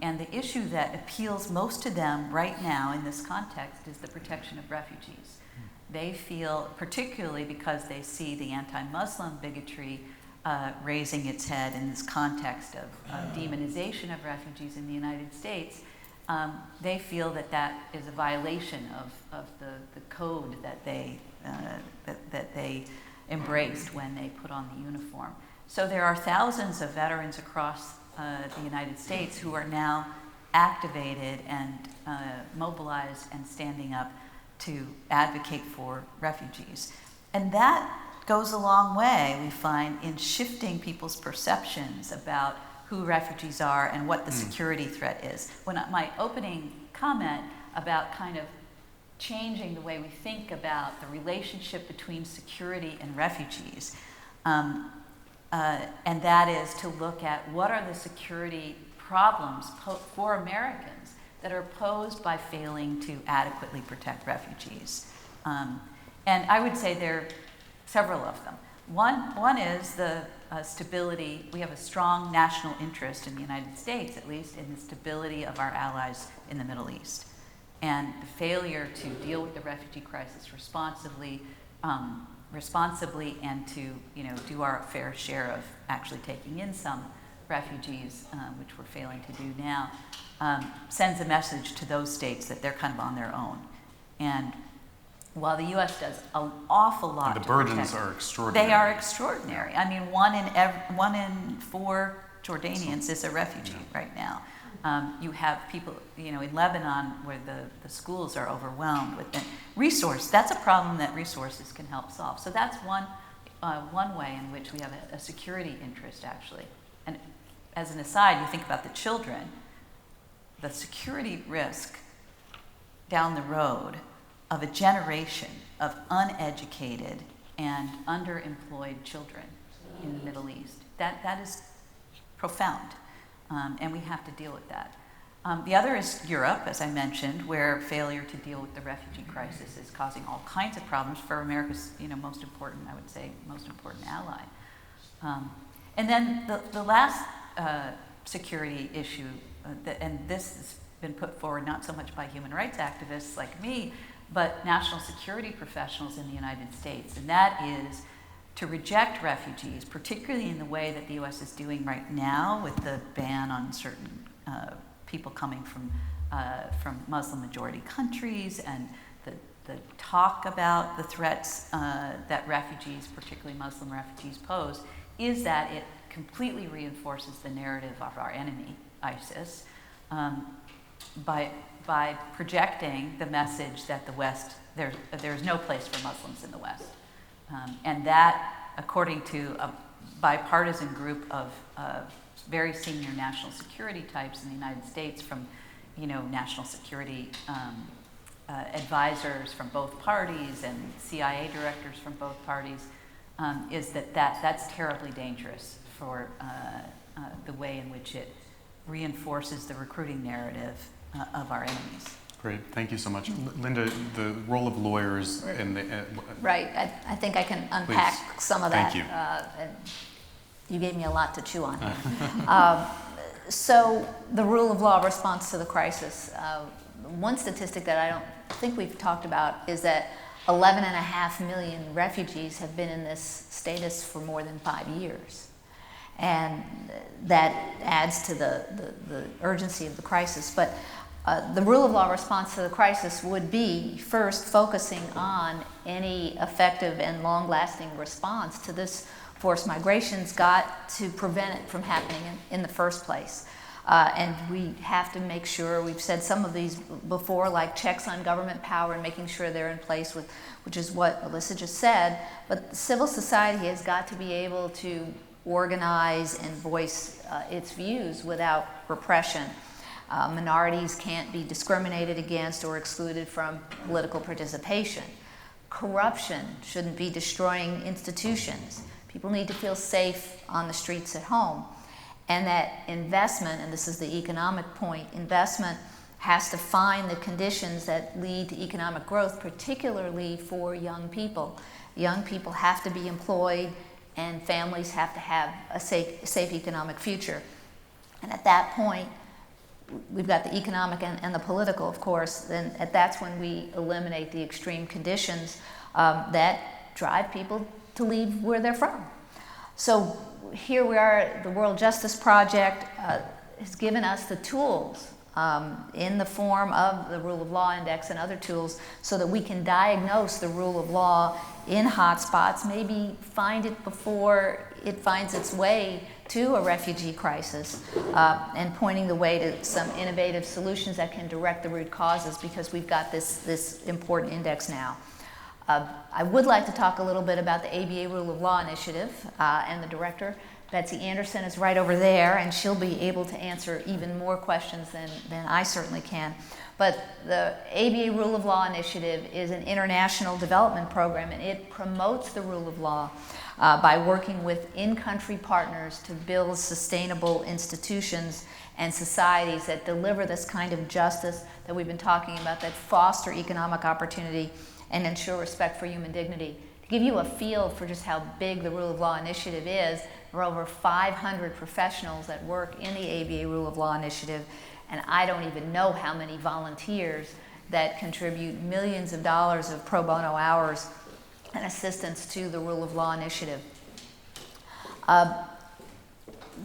And the issue that appeals most to them right now in this context is the protection of refugees. They feel, particularly because they see the anti-Muslim bigotry raising its head in this context of demonization of refugees in the United States, they feel that is a violation of the code that they embraced when they put on the uniform. So there are thousands of veterans across the United States who are now activated and mobilized and standing up to advocate for refugees. And that goes a long way, we find, in shifting people's perceptions about who refugees are and what the security threat is. When my opening comment about kind of changing the way we think about the relationship between security and refugees, and that is to look at what are the security problems for Americans that are posed by failing to adequately protect refugees. And I would say there are several of them. One is the stability. We have a strong national interest in the United States, at least, in the stability of our allies in the Middle East. And the failure to deal with the refugee crisis responsibly and to do our fair share of actually taking in some refugees, which we're failing to do now, sends a message to those states that they're kind of on their own. And while the U.S. does an awful lot, and the burdens are extraordinary. They are extraordinary. I mean, one in 4 Jordanians is a refugee right now. You have people, in Lebanon where the schools are overwhelmed with resource. That's a problem that resources can help solve. So that's one way in which we have a security interest, actually. And as an aside, you think about the children, the security risk down the road of a generation of uneducated and underemployed children in the Middle East. That is profound. And we have to deal with that. The other is Europe, as I mentioned, where failure to deal with the refugee crisis is causing all kinds of problems for America's, most important ally. And then the last security issue, and this has been put forward not so much by human rights activists like me, but national security professionals in the United States, and that is to reject refugees, particularly in the way that the U.S. is doing right now with the ban on certain people coming from Muslim-majority countries, and the talk about the threats that refugees, particularly Muslim refugees, pose, is that it completely reinforces the narrative of our enemy, ISIS, by projecting the message that the West, there's no place for Muslims in the West. And that, according to a bipartisan group of very senior national security types in the United States, from national security advisors from both parties and CIA directors from both parties, is that's terribly dangerous for the way in which it reinforces the recruiting narrative of our enemies. Great, thank you so much. Linda, the role of lawyers in the... Right, I think I can unpack some of that. Thank you. And you gave me a lot to chew on. So the rule of law response to the crisis. One statistic that I don't think we've talked about is that 11.5 million refugees have been in this status for more than 5 years. And that adds to the urgency of the crisis. But the rule of law response to the crisis would be first focusing on any effective and long-lasting response to this forced migration's got to prevent it from happening in the first place. And we have to make sure, we've said some of these before, like checks on government power and making sure they're in place, which is what Elisa just said. But civil society has got to be able to organize and voice its views without repression. Minorities can't be discriminated against or excluded from political participation. Corruption shouldn't be destroying institutions. People need to feel safe on the streets at home. And that investment, and this is the economic point, investment has to find the conditions that lead to economic growth, particularly for young people. Young people have to be employed, and families have to have a safe economic future. And at that point, we've got the economic and the political, of course, then that's when we eliminate the extreme conditions that drive people to leave where they're from. So here we are, the World Justice Project has given us the tools in the form of the Rule of Law Index and other tools so that we can diagnose the rule of law in hotspots, maybe find it before it finds its way to a refugee crisis, and pointing the way to some innovative solutions that can direct the root causes, because we've got this important index now. I would like to talk a little bit about the ABA Rule of Law Initiative, and the director, Betsy Anderson, is right over there, and she'll be able to answer even more questions than I certainly can. But the ABA Rule of Law Initiative is an international development program, and it promotes the rule of law by working with in-country partners to build sustainable institutions and societies that deliver this kind of justice that we've been talking about, that foster economic opportunity and ensure respect for human dignity. To give you a feel for just how big the Rule of Law Initiative is, there are over 500 professionals that work in the ABA Rule of Law Initiative, and I don't even know how many volunteers that contribute millions of dollars of pro bono hours and assistance to the Rule of Law Initiative.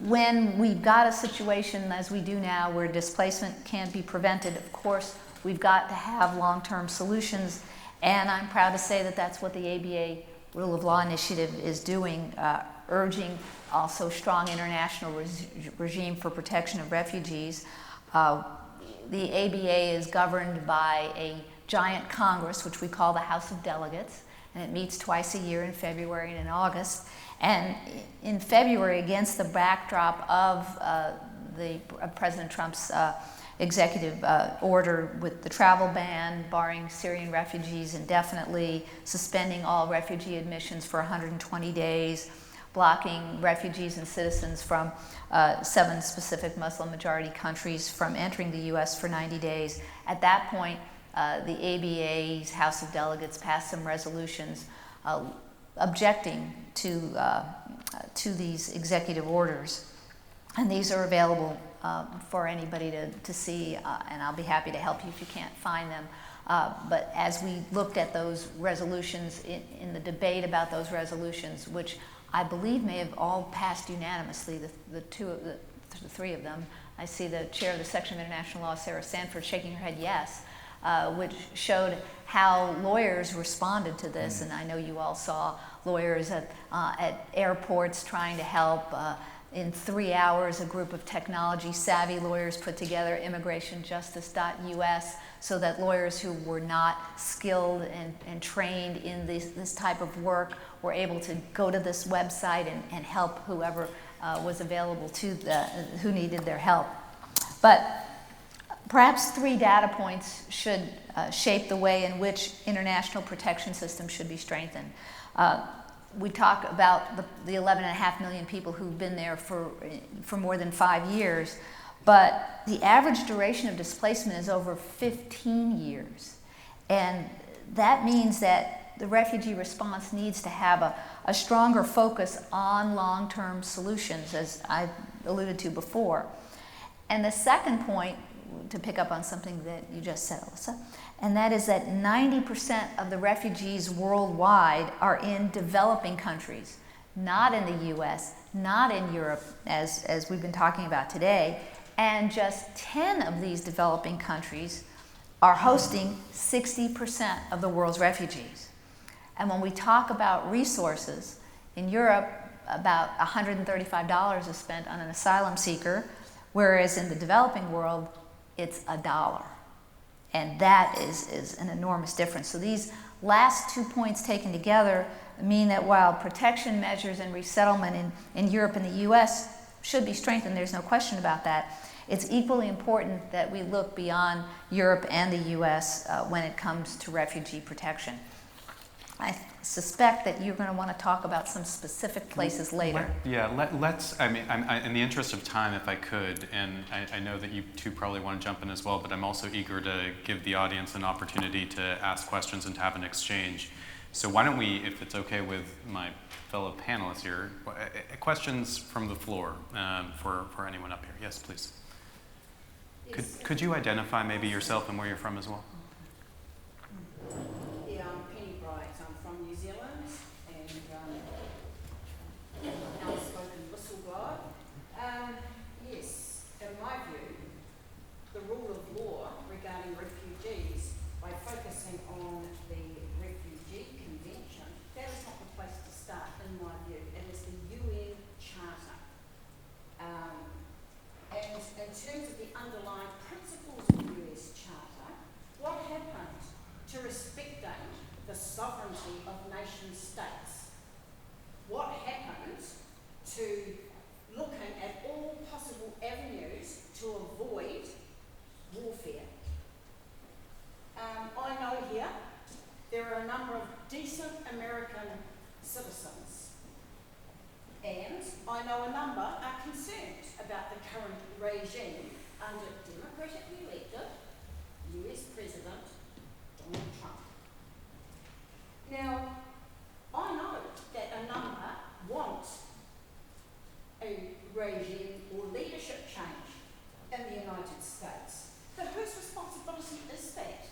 When we've got a situation, as we do now, where displacement can't be prevented, of course, we've got to have long-term solutions. And I'm proud to say that that's what the ABA Rule of Law Initiative is doing, urging also strong international regime for protection of refugees. The ABA is governed by a giant Congress, which we call the House of Delegates, and it meets twice a year in February and in August. And in February, against the backdrop of President Trump's executive order with the travel ban, barring Syrian refugees indefinitely, suspending all refugee admissions for 120 days, blocking refugees and citizens from 7 specific Muslim-majority countries from entering the U.S. for 90 days. At that point, the ABA's House of Delegates passed some resolutions objecting to these executive orders. And these are available for anybody to see, and I'll be happy to help you if you can't find them. But as we looked at those resolutions, in the debate about those resolutions, which I believe may have all passed unanimously, the three of them, I see the chair of the section of international law, Sarah Sanford, shaking her head yes, which showed how lawyers responded to this. And I know you all saw lawyers at airports trying to help. In 3 hours, a group of technology-savvy lawyers put together immigrationjustice.us so that lawyers who were not skilled and trained in this type of work were able to go to this website and help whoever was available to who needed their help. But perhaps 3 data points should shape the way in which international protection systems should be strengthened. We talk about the 11.5 million people who've been there for more than 5 years, but the average duration of displacement is over 15 years. And that means that the refugee response needs to have a stronger focus on long-term solutions, as I alluded to before. And the second point, to pick up on something that you just said, Elisa, and that is that 90% of the refugees worldwide are in developing countries, not in the US, not in Europe, as we've been talking about today, and just 10 of these developing countries are hosting 60% of the world's refugees. And when we talk about resources, in Europe, about $135 is spent on an asylum seeker, Whereas in the developing world, it's $1. And that is an enormous difference. So these last 2 points taken together mean that while protection measures and resettlement in Europe and the US should be strengthened, there's no question about that, it's equally important that we look beyond Europe and the US when it comes to refugee protection. I suspect that you're going to want to talk about some specific places later. Let's, I mean, in the interest of time, if I could, and I know that you two probably want to jump in as well, but I'm also eager to give the audience an opportunity to ask questions and to have an exchange. So why don't we, if it's okay with my fellow panelists here, questions from the floor for anyone up here. Yes, please. Could you identify maybe yourself and where you're from as well? Regime under democratically elected US President Donald Trump. Now, I know that a number want a regime or leadership change in the United States. But whose responsibility is that?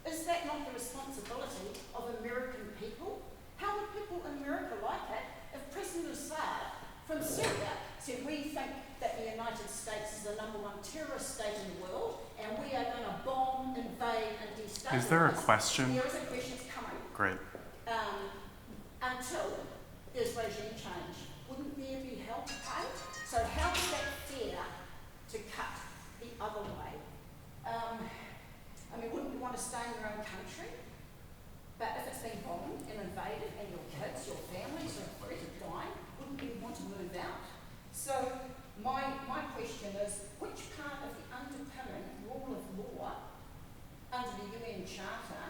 Is that not the responsibility of American people? How would people in America like it if President Assad from Syria said, we think that the United States is the #1 terrorist state in the world, and we are going to bomb, invade, and destabilize. Is there a question? There is a question that's coming. Great. Until there's regime change, wouldn't there be help paid? So how is that fair to cut the other way? I mean, wouldn't you want to stay in your own country? But if it's been bombed and invaded, and your kids, your families are threat of dying, wouldn't you want to move out? So my question is, which part of the underpinning rule of law under the UN Charter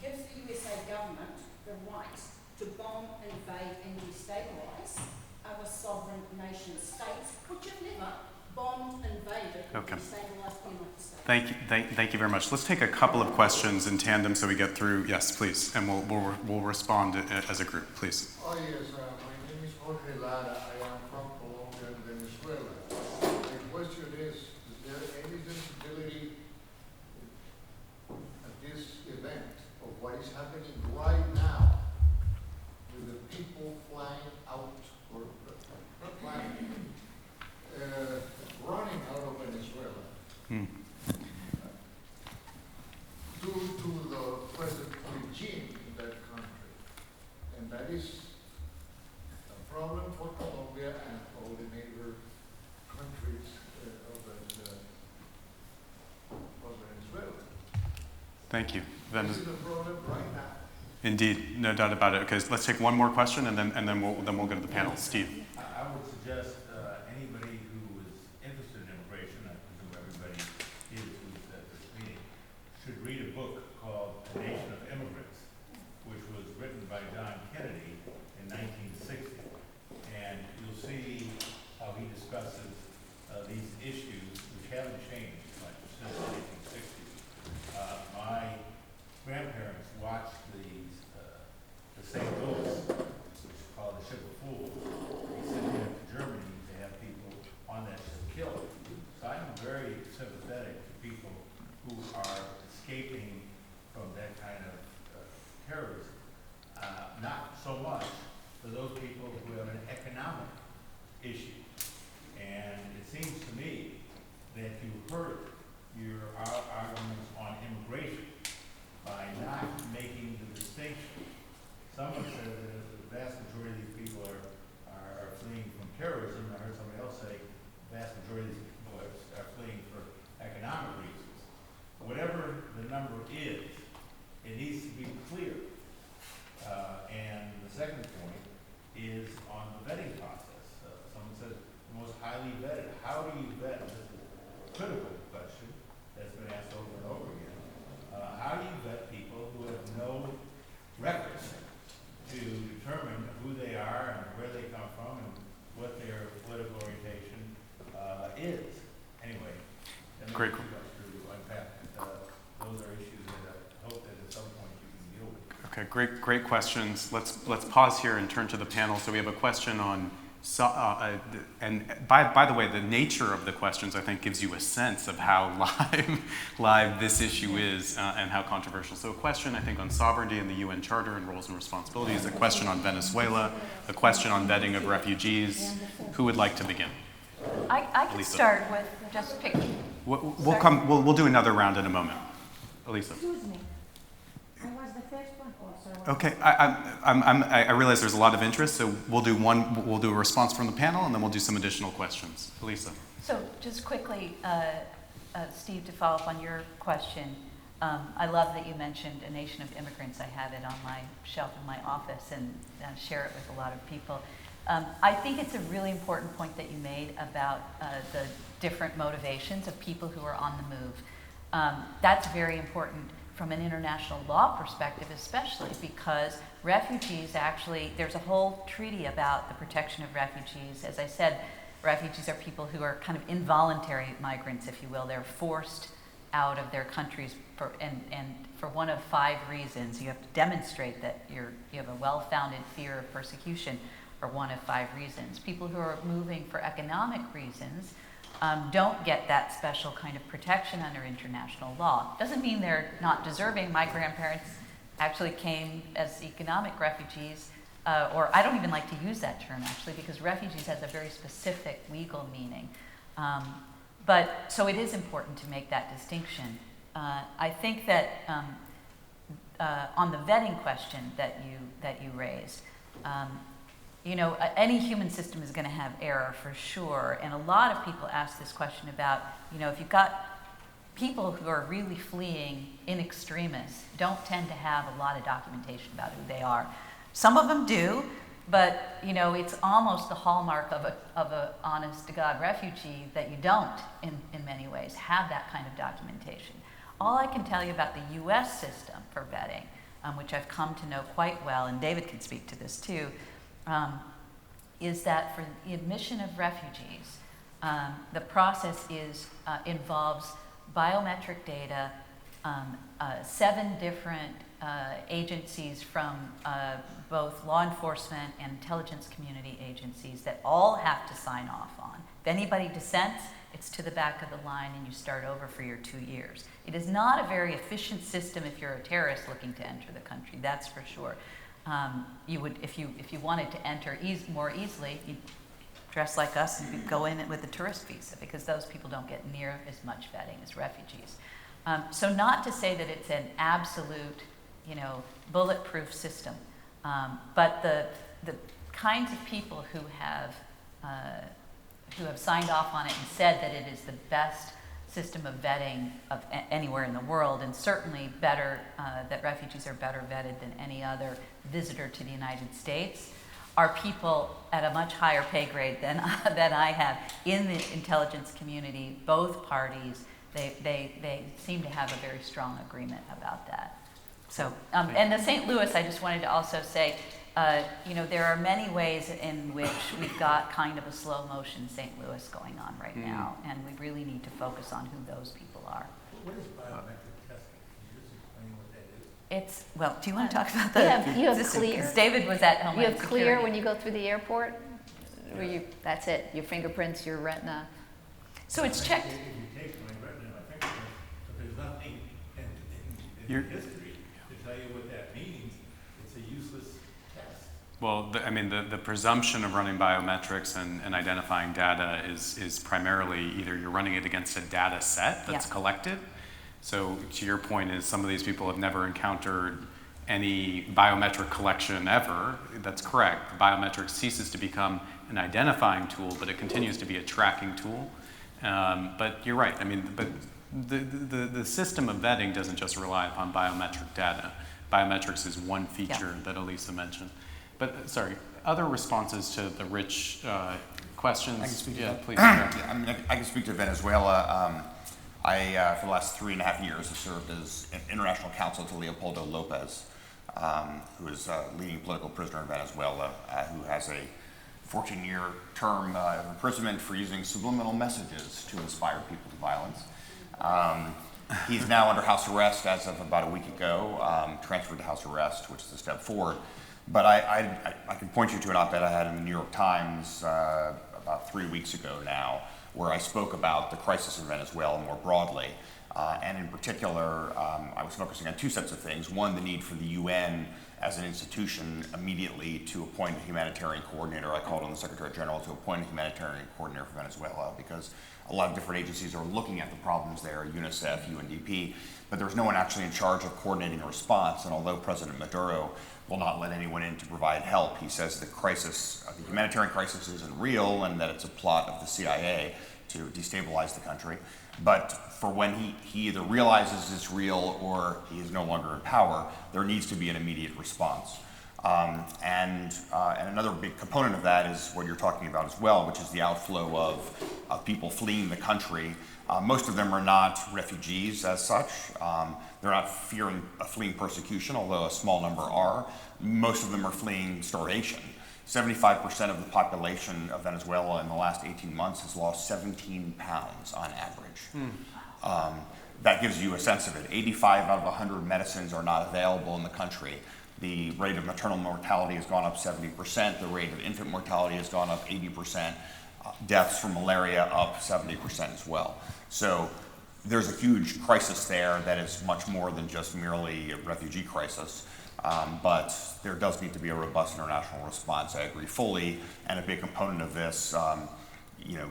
gives the USA government the right to bomb, invade, and destabilise other sovereign nation states which have never bombed, invaded, and destabilised the United States? Thank you very much. Let's take a couple of questions in tandem so we get through. Yes, please, and we'll respond as a group, please. Oh yes, my name is Jorge Lara. I am from Colombia and Venezuela. The question is there any sensibility at this event of what is happening right now with the people flying out, or not flying, running out of Venezuela due to the present regime in that country? And that is a problem for Colombia and all the neighbor countries of Venezuela. Thank you. This is a problem right now. Indeed, no doubt about it. Okay, let's take one more question, and then we'll go to the panel. Steve. I would suggest anybody who is interested in immigration, I presume everybody is who's at this meeting, should read a book called A Nation of Immigrants, which was written by John Kennedy in 1960. And you'll see how he discusses these issues, which haven't changed much since the 1960s. My grandparents watched the St. Louis, which is called the Ship of Fools. He sent him to Germany to have people on that ship killed. So I'm very sympathetic to people who are escaping from that kind of terrorism. Not so much for those people who have an economic issue. And it seems to me that you hurt your arguments on immigration by not making the distinction. Someone said that the vast majority of these people are fleeing from terrorism. I heard somebody else say the vast majority of these people are is on the vetting process. Someone says the most highly vetted. How do you vet? This is a critical question that's been asked over and over again. How do you vet people who have no records to determine who they are and where they come from and what their political orientation is? Anyway, let me Great. to unpack. Those are issues that I hope that at some point you can deal with. Okay, great questions. Let's pause here and turn to the panel. So we have a question on, and by the way, the nature of the questions I think gives you a sense of how live this issue is and how controversial. So a question I think on sovereignty and the UN Charter and roles and responsibilities, a question on Venezuela, a question on vetting of refugees. Who would like to begin? I can Elisa. start with just picking. We'll do another round in a moment. Elisa. Excuse me. I was the first one also. Okay, I realize there's a lot of interest, so we'll do a response from the panel, and then we'll do some additional questions. Elisa. So just quickly, Steve, to follow up on your question, I love that you mentioned A Nation of Immigrants. I have it on my shelf in my office and share it with a lot of people. I think it's a really important point that you made about the different motivations of people who are on the move. That's very important from an international law perspective, especially because refugees actually, there's a whole treaty about the protection of refugees. As I said, refugees are people who are kind of involuntary migrants, if you will. They're forced out of their countries and for one of 5 reasons. You have to demonstrate that you have a well-founded fear of persecution, or one of 5 reasons. People who are moving for economic reasons don't get that special kind of protection under international law. Doesn't mean they're not deserving. My grandparents actually came as economic refugees, or I don't even like to use that term actually, because refugees has a very specific legal meaning. But so it is important to make that distinction. I think that on the vetting question that you raised, you know, any human system is going to have error for sure. And a lot of people ask this question about, you know, if you've got people who are really fleeing in extremis, don't tend to have a lot of documentation about who they are. Some of them do, but, you know, it's almost the hallmark of a honest-to-God refugee that you don't, in many ways, have that kind of documentation. All I can tell you about the U.S. system for vetting, which I've come to know quite well, and David can speak to this too, is that for the admission of refugees, the process involves biometric data, 7 different agencies from both law enforcement and intelligence community agencies that all have to sign off on. If anybody dissents, it's to the back of the line and you start over for your 2 years. It is not a very efficient system if you're a terrorist looking to enter the country, that's for sure. You would, if you wanted to enter more easily, you'd dress like us and go in with a tourist visa, because those people don't get near as much vetting as refugees. So not to say that it's an absolute, you know, bulletproof system, but the kinds of people who have signed off on it and said that it is the best system of vetting of anywhere in the world, and certainly better, that refugees are better vetted than any other visitor to the United States, are people at a much higher pay grade than I have in the intelligence community. Both parties, they seem to have a very strong agreement about that. So, and the St. Louis, I just wanted to also say, you know, there are many ways in which we've got kind of a slow motion St. Louis going on right now, and we really need to focus on who those people are. What is biometric testing? Can you just explain what that is? It's, well, do you want to talk about that? You have clear. Because David was at Homeland You have clear Security. when you go through the airport? Where that's it, your fingerprints, your retina. So it's checked. If you take my retina and my fingerprints, but there's nothing in You're- history to tell you what that means, it's a useless test. Well, I mean, the presumption of running biometrics and identifying data is primarily either you're running it against a data set that's collected. So to your point is some of these people have never encountered any biometric collection ever. That's correct. Biometrics ceases to become an identifying tool, but it continues to be a tracking tool. But you're right. I mean, but the system of vetting doesn't just rely upon biometric data. Biometrics is one feature that Elisa mentioned. But, sorry, other responses to the rich questions? I can speak to Yeah, that. please. Yeah, I mean, I can speak to Venezuela. For the last 3.5 years, have served as an international counsel to Leopoldo Lopez, who is a leading political prisoner in Venezuela, who has a 14-year term of imprisonment for using subliminal messages to inspire people to violence. He's now under house arrest as of about a week ago, transferred to house arrest, which is a step forward. But I can point you to an op-ed I had in the New York Times about 3 weeks ago now, where I spoke about the crisis in Venezuela more broadly. And in particular, I was focusing on two sets of things. One, the need for the UN as an institution immediately to appoint a humanitarian coordinator. I called on the Secretary General to appoint a humanitarian coordinator for Venezuela because a lot of different agencies are looking at the problems there, UNICEF, UNDP, but there's no one actually in charge of coordinating a response. And although President Maduro will not let anyone in to provide help, he says the crisis, the humanitarian crisis isn't real and that it's a plot of the CIA to destabilize the country. But for when he either realizes it's real or he is no longer in power, there needs to be an immediate response. And another big component of that is what you're talking about as well, which is the outflow of people fleeing the country. Most of them are not refugees as such. They're not fleeing persecution, although a small number are. Most of them are fleeing starvation. 75% of the population of Venezuela in the last 18 months has lost 17 pounds on average. That gives you a sense of it. 85 out of 100 medicines are not available in the country. The rate of maternal mortality has gone up 70%. The rate of infant mortality has gone up 80%. Deaths from malaria up 70% as well. So there's a huge crisis there that is much more than just merely a refugee crisis. But there does need to be a robust international response. I agree fully, and a big component of this,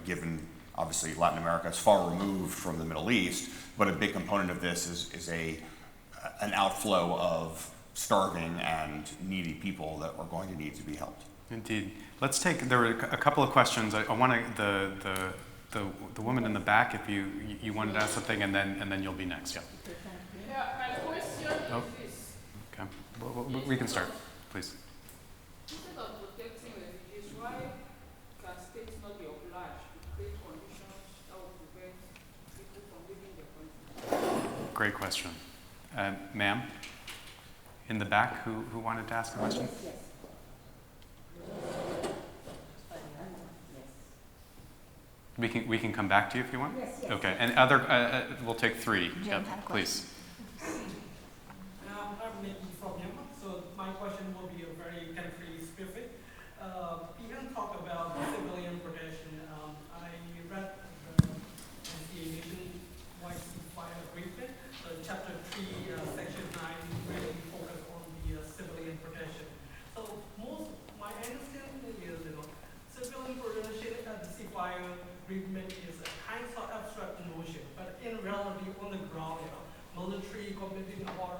given obviously Latin America is far removed from the Middle East, but a big component of this is an outflow of starving and needy people that are going to need to be helped. Indeed. There were a couple of questions. I want the woman in the back, if you wanted to ask something, and then you'll be next. Yeah. Yeah, my question is this. Okay. We can start, please. Instead of protecting refugees, why can states not be obliged to create conditions that will prevent people from leaving their country? Great question. Ma'am, in the back, who wanted to ask a question? Yes. We can come back to you if you want? Yes. Okay, and we'll take three. Jim Yep, had a please. I'm Nicky from Myanmar, so my question will be a very country specific. Thihan talked about civilian protection. I read the Nationwide Ceasefire Agreement, Chapter 3, Section 9, really focus on the civilian protection. So my understanding is, civilian protection at the ceasefire agreement is a kind of abstract notion, but in reality on the ground, military committing war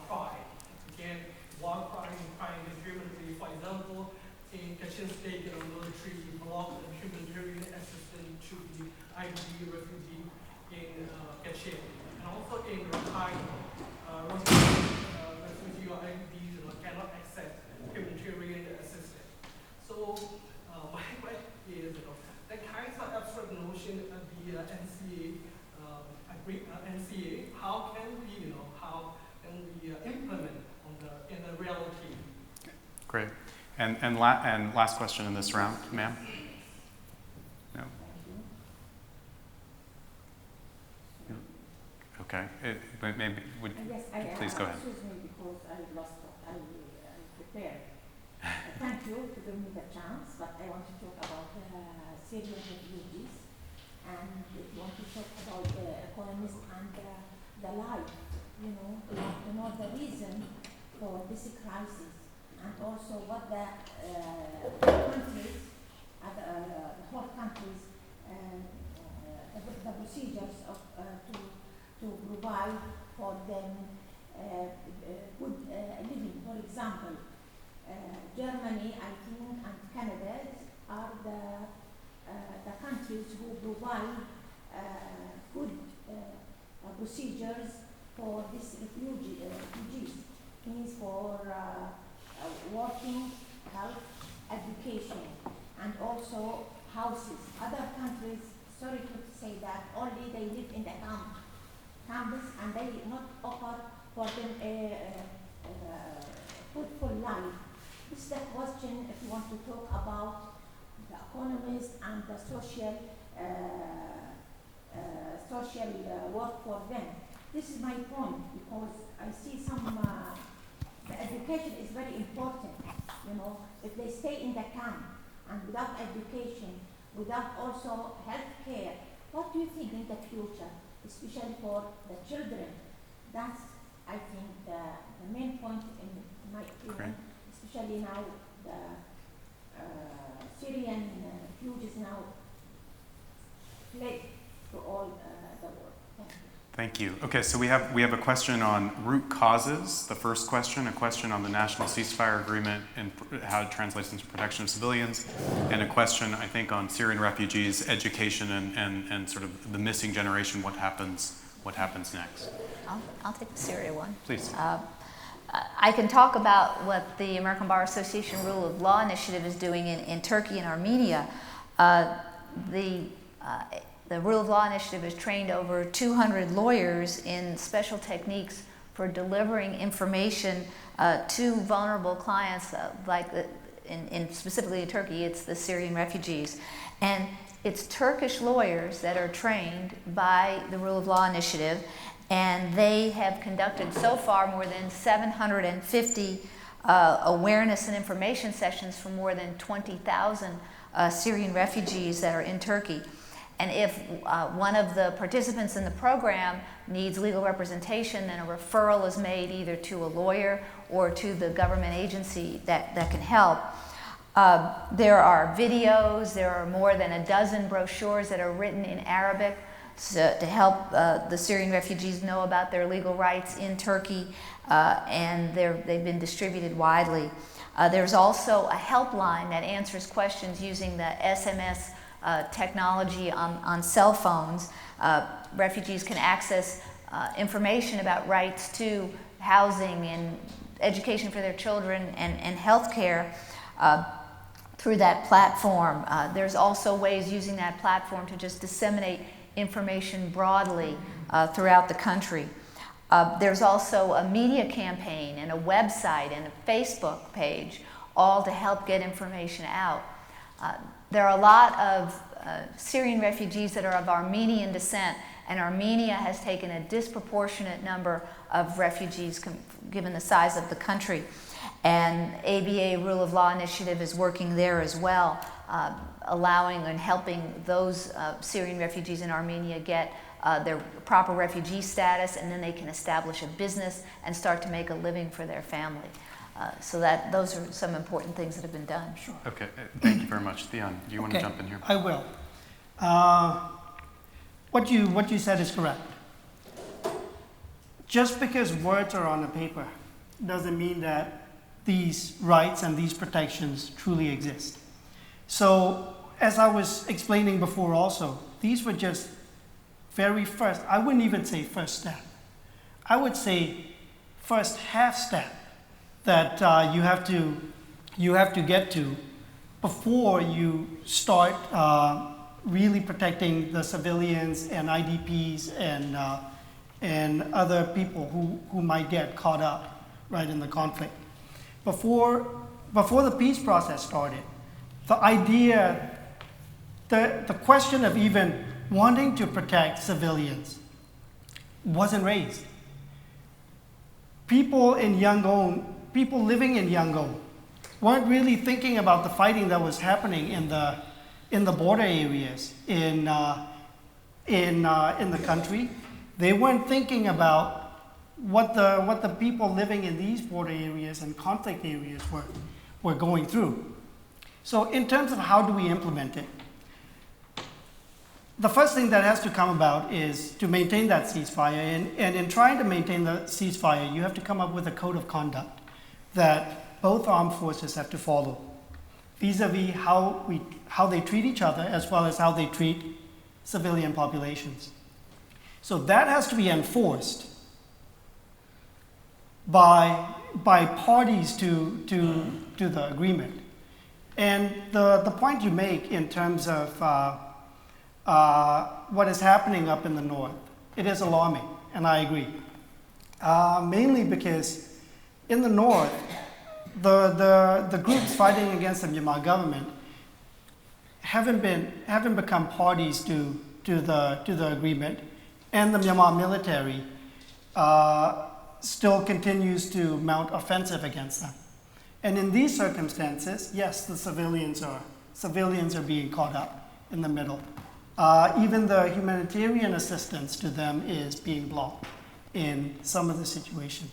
crime. Again, war crime against humanity. For example, in Kachin State, military blocked humanitarian assistance to the IDP refugee in Kachin. And also in Rakhine, refugee or IDPs cannot access humanitarian assistance. So my question is, that kind of abstract notion of the NCA NCA, how can we implement in the reality? Great. And last question in this round, ma'am? No? Okay. Maybe please go ahead. Excuse me because I lost what I prepared. Thank you to give me the chance, but I want to talk about Syrian refugees and want to talk about the economies and the life, to know the reason for this crisis and also what the countries, the whole countries, the procedures to provide for them good living. For example, Germany, I think, and Canada are the countries who provide good procedures for these refugees. Means for working, health, education, and also houses. Other countries, sorry to say that, only they live in the campus, and they not offer for them food for life. This is the question if you want to talk about the economies and the social work for them. This is my point, because I see some, the education is very important, you know. If they stay in the camp and without education, without also health care, what do you think in the future, especially for the children? That's, I think, the main point in my opinion, especially now the Syrian refugees now fled to all the world. Thank you. Thank you. Okay, so we have a question on root causes. The first question, a question on the national ceasefire agreement and how it translates into protection of civilians, and a question, I think, on Syrian refugees, education, and sort of the missing generation. What happens next? I'll take the Syria one. Please. I can talk about what the American Bar Association Rule of Law Initiative is doing in Turkey and Armenia. The Rule of Law Initiative has trained over 200 lawyers in special techniques for delivering information to vulnerable clients, specifically in Turkey, it's the Syrian refugees. And it's Turkish lawyers that are trained by the Rule of Law Initiative, and they have conducted so far more than 750 awareness and information sessions for more than 20,000 Syrian refugees that are in Turkey. And if one of the participants in the program needs legal representation, then a referral is made either to a lawyer or to the government agency that can help. There are videos, there are more than a dozen brochures that are written in Arabic to help the Syrian refugees know about their legal rights in Turkey, and they've been distributed widely. There's also a helpline that answers questions using the SMS technology on cell phones. Refugees can access information about rights to housing and education for their children and health care through that platform. There's also ways using that platform to just disseminate information broadly throughout the country. There's also a media campaign and a website and a Facebook page, all to help get information out. There are a lot of Syrian refugees that are of Armenian descent, and Armenia has taken a disproportionate number of refugees given the size of the country. And ABA Rule of Law Initiative is working there as well, allowing and helping those Syrian refugees in Armenia get their proper refugee status, and then they can establish a business and start to make a living for their family. So those are some important things that have been done. Sure. Okay, thank you very much. Thihan, do you want to jump in here? I will. What you said is correct. Just because words are on the paper doesn't mean that these rights and these protections truly exist. So, as I was explaining before also, these were just very first, I wouldn't even say first step. I would say first half step that you have to get to before you start really protecting the civilians and IDPs and other people who might get caught up right in the conflict. Before the peace process started, the idea, the question of even wanting to protect civilians wasn't raised. People living in Yangon weren't really thinking about the fighting that was happening in the border areas in the country. They weren't thinking about what the people living in these border areas and conflict areas were going through. So in terms of how do we implement it, the first thing that has to come about is to maintain that ceasefire, and in trying to maintain the ceasefire, you have to come up with a code of conduct that both armed forces have to follow, vis-a-vis how they treat each other as well as how they treat civilian populations. So that has to be enforced by by parties to the agreement. And the point you make in terms of what is happening up in the north, it is alarming, and I agree. Mainly because in the north, the groups fighting against the Myanmar government haven't become parties to the agreement, and the Myanmar military still continues to mount offensive against them. And in these circumstances, yes, the civilians are being caught up in the middle. Even the humanitarian assistance to them is being blocked in some of the situations.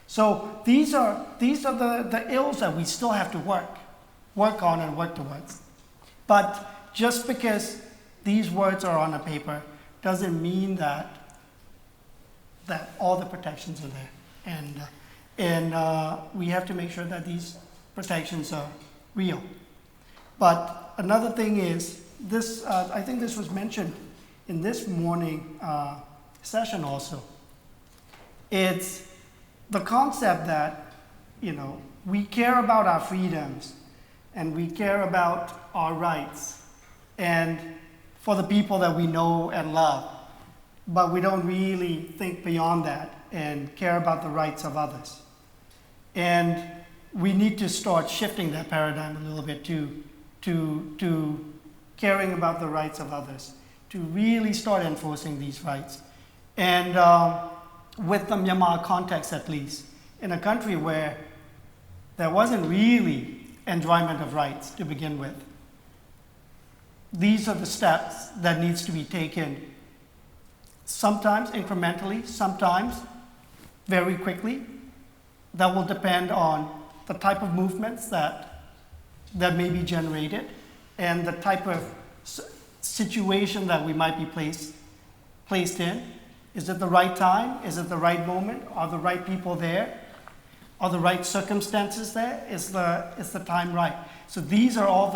So these are the ills that we still have to work on and work towards. But just because these words are on a paper doesn't mean that all the protections are there. And we have to make sure that these protections are real. But another thing is, this I think this was mentioned in this morning session also. It's the concept that, we care about our freedoms and we care about our rights and for the people that we know and love, but we don't really think beyond that and care about the rights of others. And we need to start shifting that paradigm a little bit to caring about the rights of others, to really start enforcing these rights. And with the Myanmar context at least, in a country where there wasn't really enjoyment of rights to begin with, these are the steps that needs to be taken, sometimes incrementally, sometimes very quickly. That will depend on the type of movements that may be generated and the type of situation that we might be placed in. Is it the right time? Is it the right moment? Are the right people there? Are the right circumstances there? Is the time right? So these are all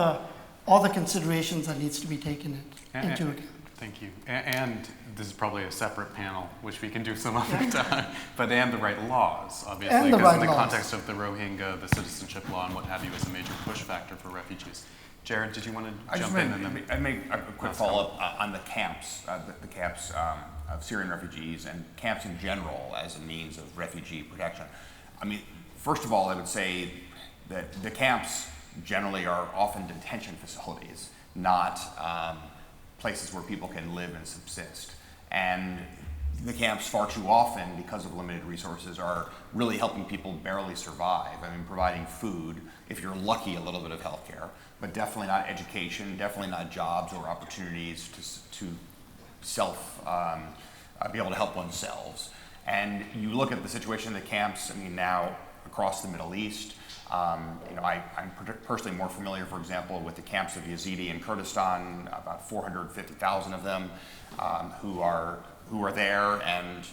the considerations that needs to be taken into account. Thank you. And this is probably a separate panel, which we can do some other time, but and the right laws, obviously, because in the context of the Rohingya, the citizenship law and what have you is a major push factor for refugees. Jared, did you want to jump in? I'd make a quick follow-up on the camps, the camps of Syrian refugees and camps in general as a means of refugee protection. I mean, first of all, I would say that the camps generally are often detention facilities, not places where people can live and subsist. And the camps far too often, because of limited resources, are really helping people barely survive. I mean, providing food, if you're lucky, a little bit of healthcare, but definitely not education, definitely not jobs or opportunities to be able to help themselves. And you look at the situation in the camps, I mean, now across the Middle East, I'm personally more familiar, for example, with the camps of Yazidi in Kurdistan, about 450,000 of them, who are there and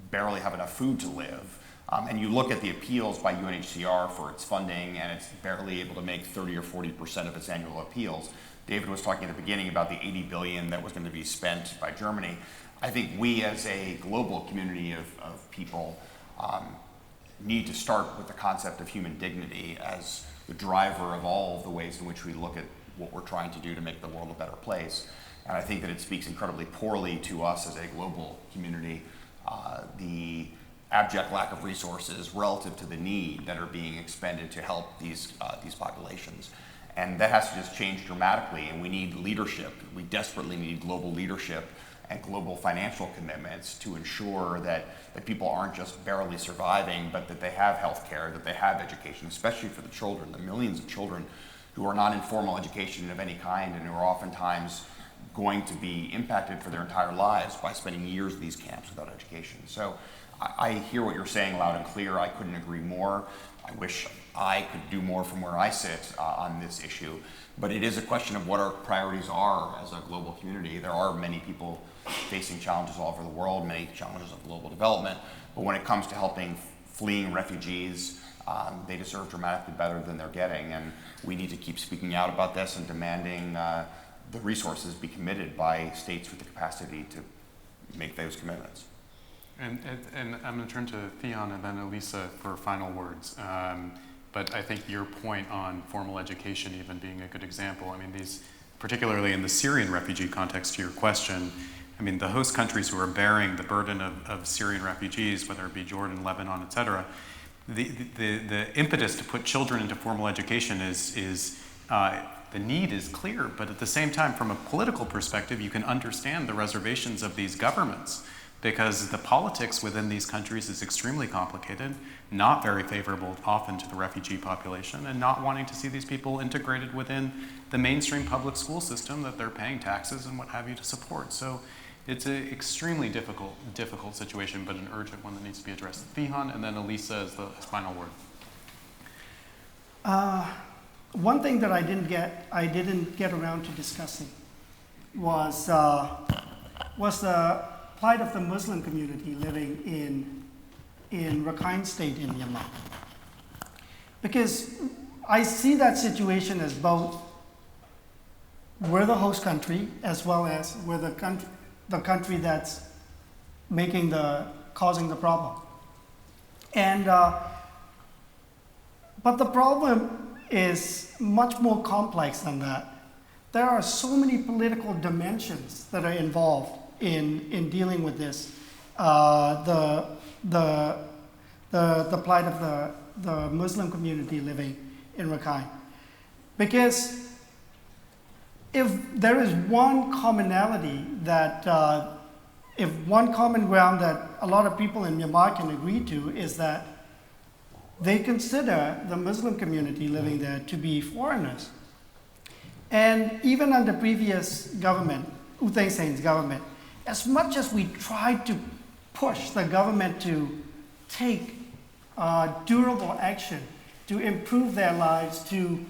barely have enough food to live. And you look at the appeals by UNHCR for its funding, and it's barely able to make 30 or 40% of its annual appeals. David was talking at the beginning about the 80 billion that was going to be spent by Germany. I think we, as a global community of people, need to start with the concept of human dignity as the driver of all of the ways in which we look at what we're trying to do to make the world a better place. And I think that it speaks incredibly poorly to us as a global community, the abject lack of resources relative to the need that are being expended to help these populations. And that has to just change dramatically, and we need leadership. We desperately need global leadership and global financial commitments to ensure that people aren't just barely surviving, but that they have health care, that they have education, especially for the children, the millions of children who are not in formal education of any kind and who are oftentimes going to be impacted for their entire lives by spending years in these camps without education. So I hear what you're saying loud and clear. I couldn't agree more. I wish I could do more from where I sit on this issue, but it is a question of what our priorities are as a global community. There are many people facing challenges all over the world, many challenges of global development, but when it comes to helping fleeing refugees, they deserve dramatically better than they're getting, and we need to keep speaking out about this and demanding the resources be committed by states with the capacity to make those commitments. And I'm going to turn to Thihan and then Elisa for final words. But I think your point on formal education even being a good example. I mean, these, particularly in the Syrian refugee context to your question, I mean, the host countries who are bearing the burden of Syrian refugees, whether it be Jordan, Lebanon, et cetera, the impetus to put children into formal education is the need is clear, but at the same time, from a political perspective, you can understand the reservations of these governments because the politics within these countries is extremely complicated, not very favorable often to the refugee population, and not wanting to see these people integrated within the mainstream public school system that they're paying taxes and what have you to support. So it's an extremely difficult situation, but an urgent one that needs to be addressed. Thihan, and then Elisa as the final word. One thing that I didn't get around to discussing was the plight of the Muslim community living in Rakhine State in Myanmar. Because I see that situation as both we're the host country as well as we're the country that's causing the problem. And but the problem is much more complex than that. There are so many political dimensions that are involved in dealing with this. The plight of the Muslim community living in Rakhine. Because if there is one commonality that, if one common ground that a lot of people in Myanmar can agree to is that they consider the Muslim community living there to be foreigners. And even under previous government, U Thein Sein's government, as much as we tried to push the government to take durable action, to improve their lives, to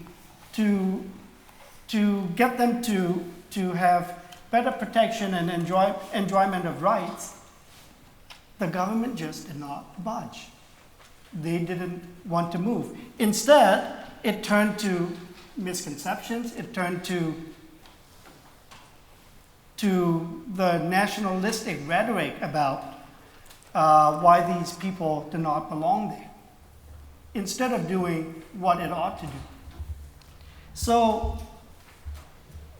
get them to have better protection and enjoyment of rights, the government just did not budge. They didn't want to move. Instead, it turned to misconceptions, it turned to the nationalistic rhetoric about why these people do not belong there, instead of doing what it ought to do. So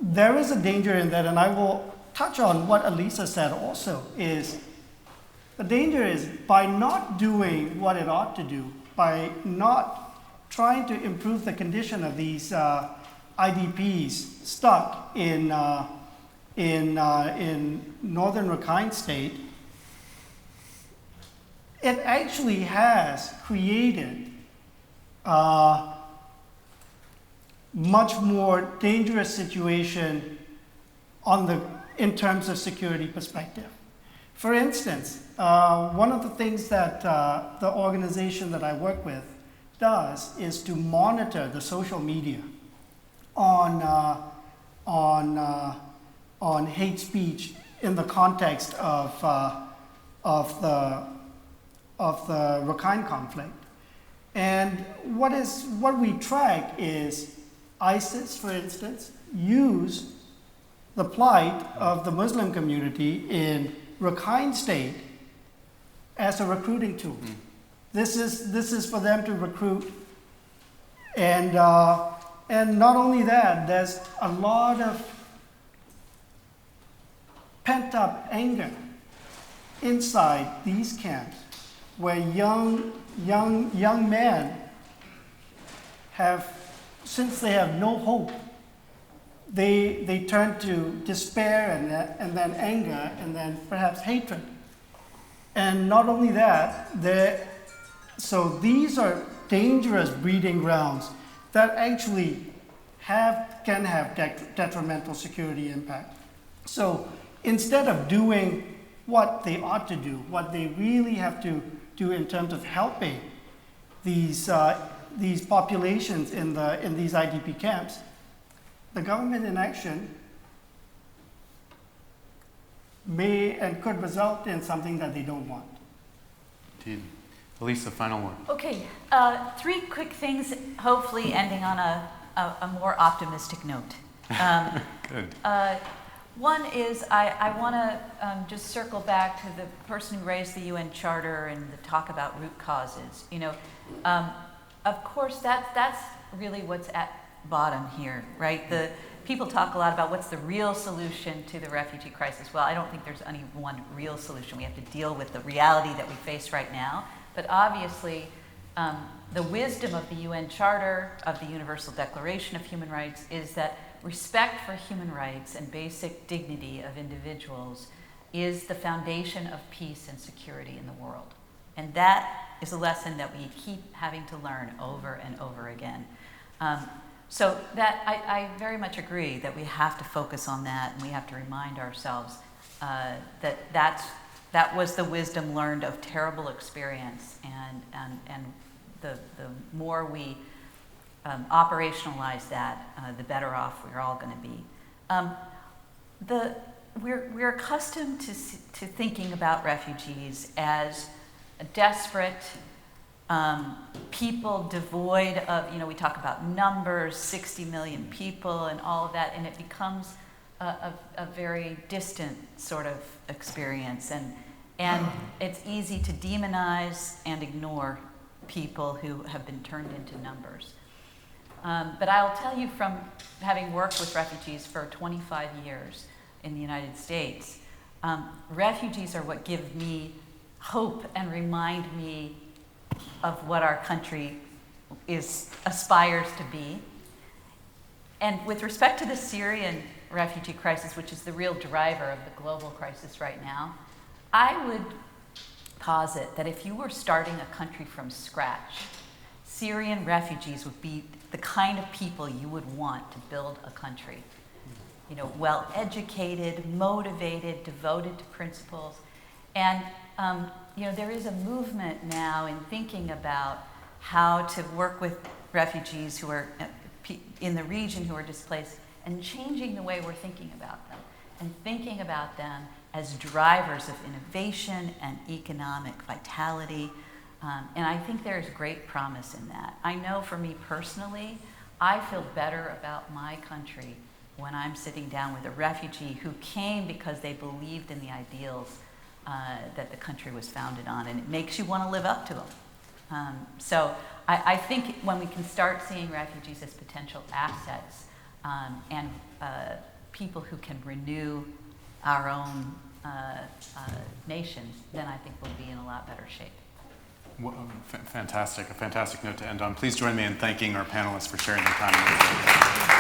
there is a danger in that, and I will touch on what Elisa said also, is the danger is by not doing what it ought to do, by not trying to improve the condition of these IDPs stuck in northern Rakhine State, it actually has created a much more dangerous situation in terms of security perspective. For instance, one of the things that the organization that I work with does is to monitor the social media on hate speech in the context of the Rakhine conflict. And what we track is ISIS, for instance, use the plight of the Muslim community in Rakhine State as a recruiting tool. This is for them to recruit, and not only that, there's a lot of pent-up anger inside these camps, where young men have, since they have no hope, they turn to despair and then anger and then perhaps hatred. And not only that, so these are dangerous breeding grounds that actually can have detrimental security impact. So instead of doing what they ought to do, what they really have to do in terms of helping these populations in these IDP camps, the government inaction may and could result in something that they don't want. Indeed. Elisa, final word. Okay, 3 quick things, hopefully ending on a more optimistic note. Good. One is I want to just circle back to the person who raised the UN Charter and the talk about root causes. You know, of course, that's really what's at bottom here, right? The people talk a lot about what's the real solution to the refugee crisis. Well, I don't think there's any one real solution. We have to deal with the reality that we face right now. But obviously, the wisdom of the UN Charter, of the Universal Declaration of Human Rights, is that respect for human rights and basic dignity of individuals is the foundation of peace and security in the world. And that is a lesson that we keep having to learn over and over again. So that I very much agree that we have to focus on that, and we have to remind ourselves that that was the wisdom learned of terrible experience, and the more we operationalize that, the better off we're all going to be. We're accustomed to thinking about refugees as desperate people devoid of, you know, we talk about numbers, 60 million people and all of that, and it becomes a very distant sort of experience. And it's easy to demonize and ignore people who have been turned into numbers. But I'll tell you, from having worked with refugees for 25 years in the United States, refugees are what give me hope and remind me of what our country aspires to be. And with respect to the Syrian refugee crisis, which is the real driver of the global crisis right now, I would posit that if you were starting a country from scratch, Syrian refugees would be the kind of people you would want to build a country. You know, well-educated, motivated, devoted to principles. And you know, there is a movement now in thinking about how to work with refugees who are in the region who are displaced, and changing the way we're thinking about them, and thinking about them as drivers of innovation and economic vitality. And I think there's great promise in that. I know for me personally, I feel better about my country when I'm sitting down with a refugee who came because they believed in the ideals that the country was founded on, and it makes you want to live up to them. So I think when we can start seeing refugees as potential assets and people who can renew our own nations, then I think we'll be in a lot better shape. Well, fantastic, a fantastic note to end on. Please join me in thanking our panelists for sharing their time with us.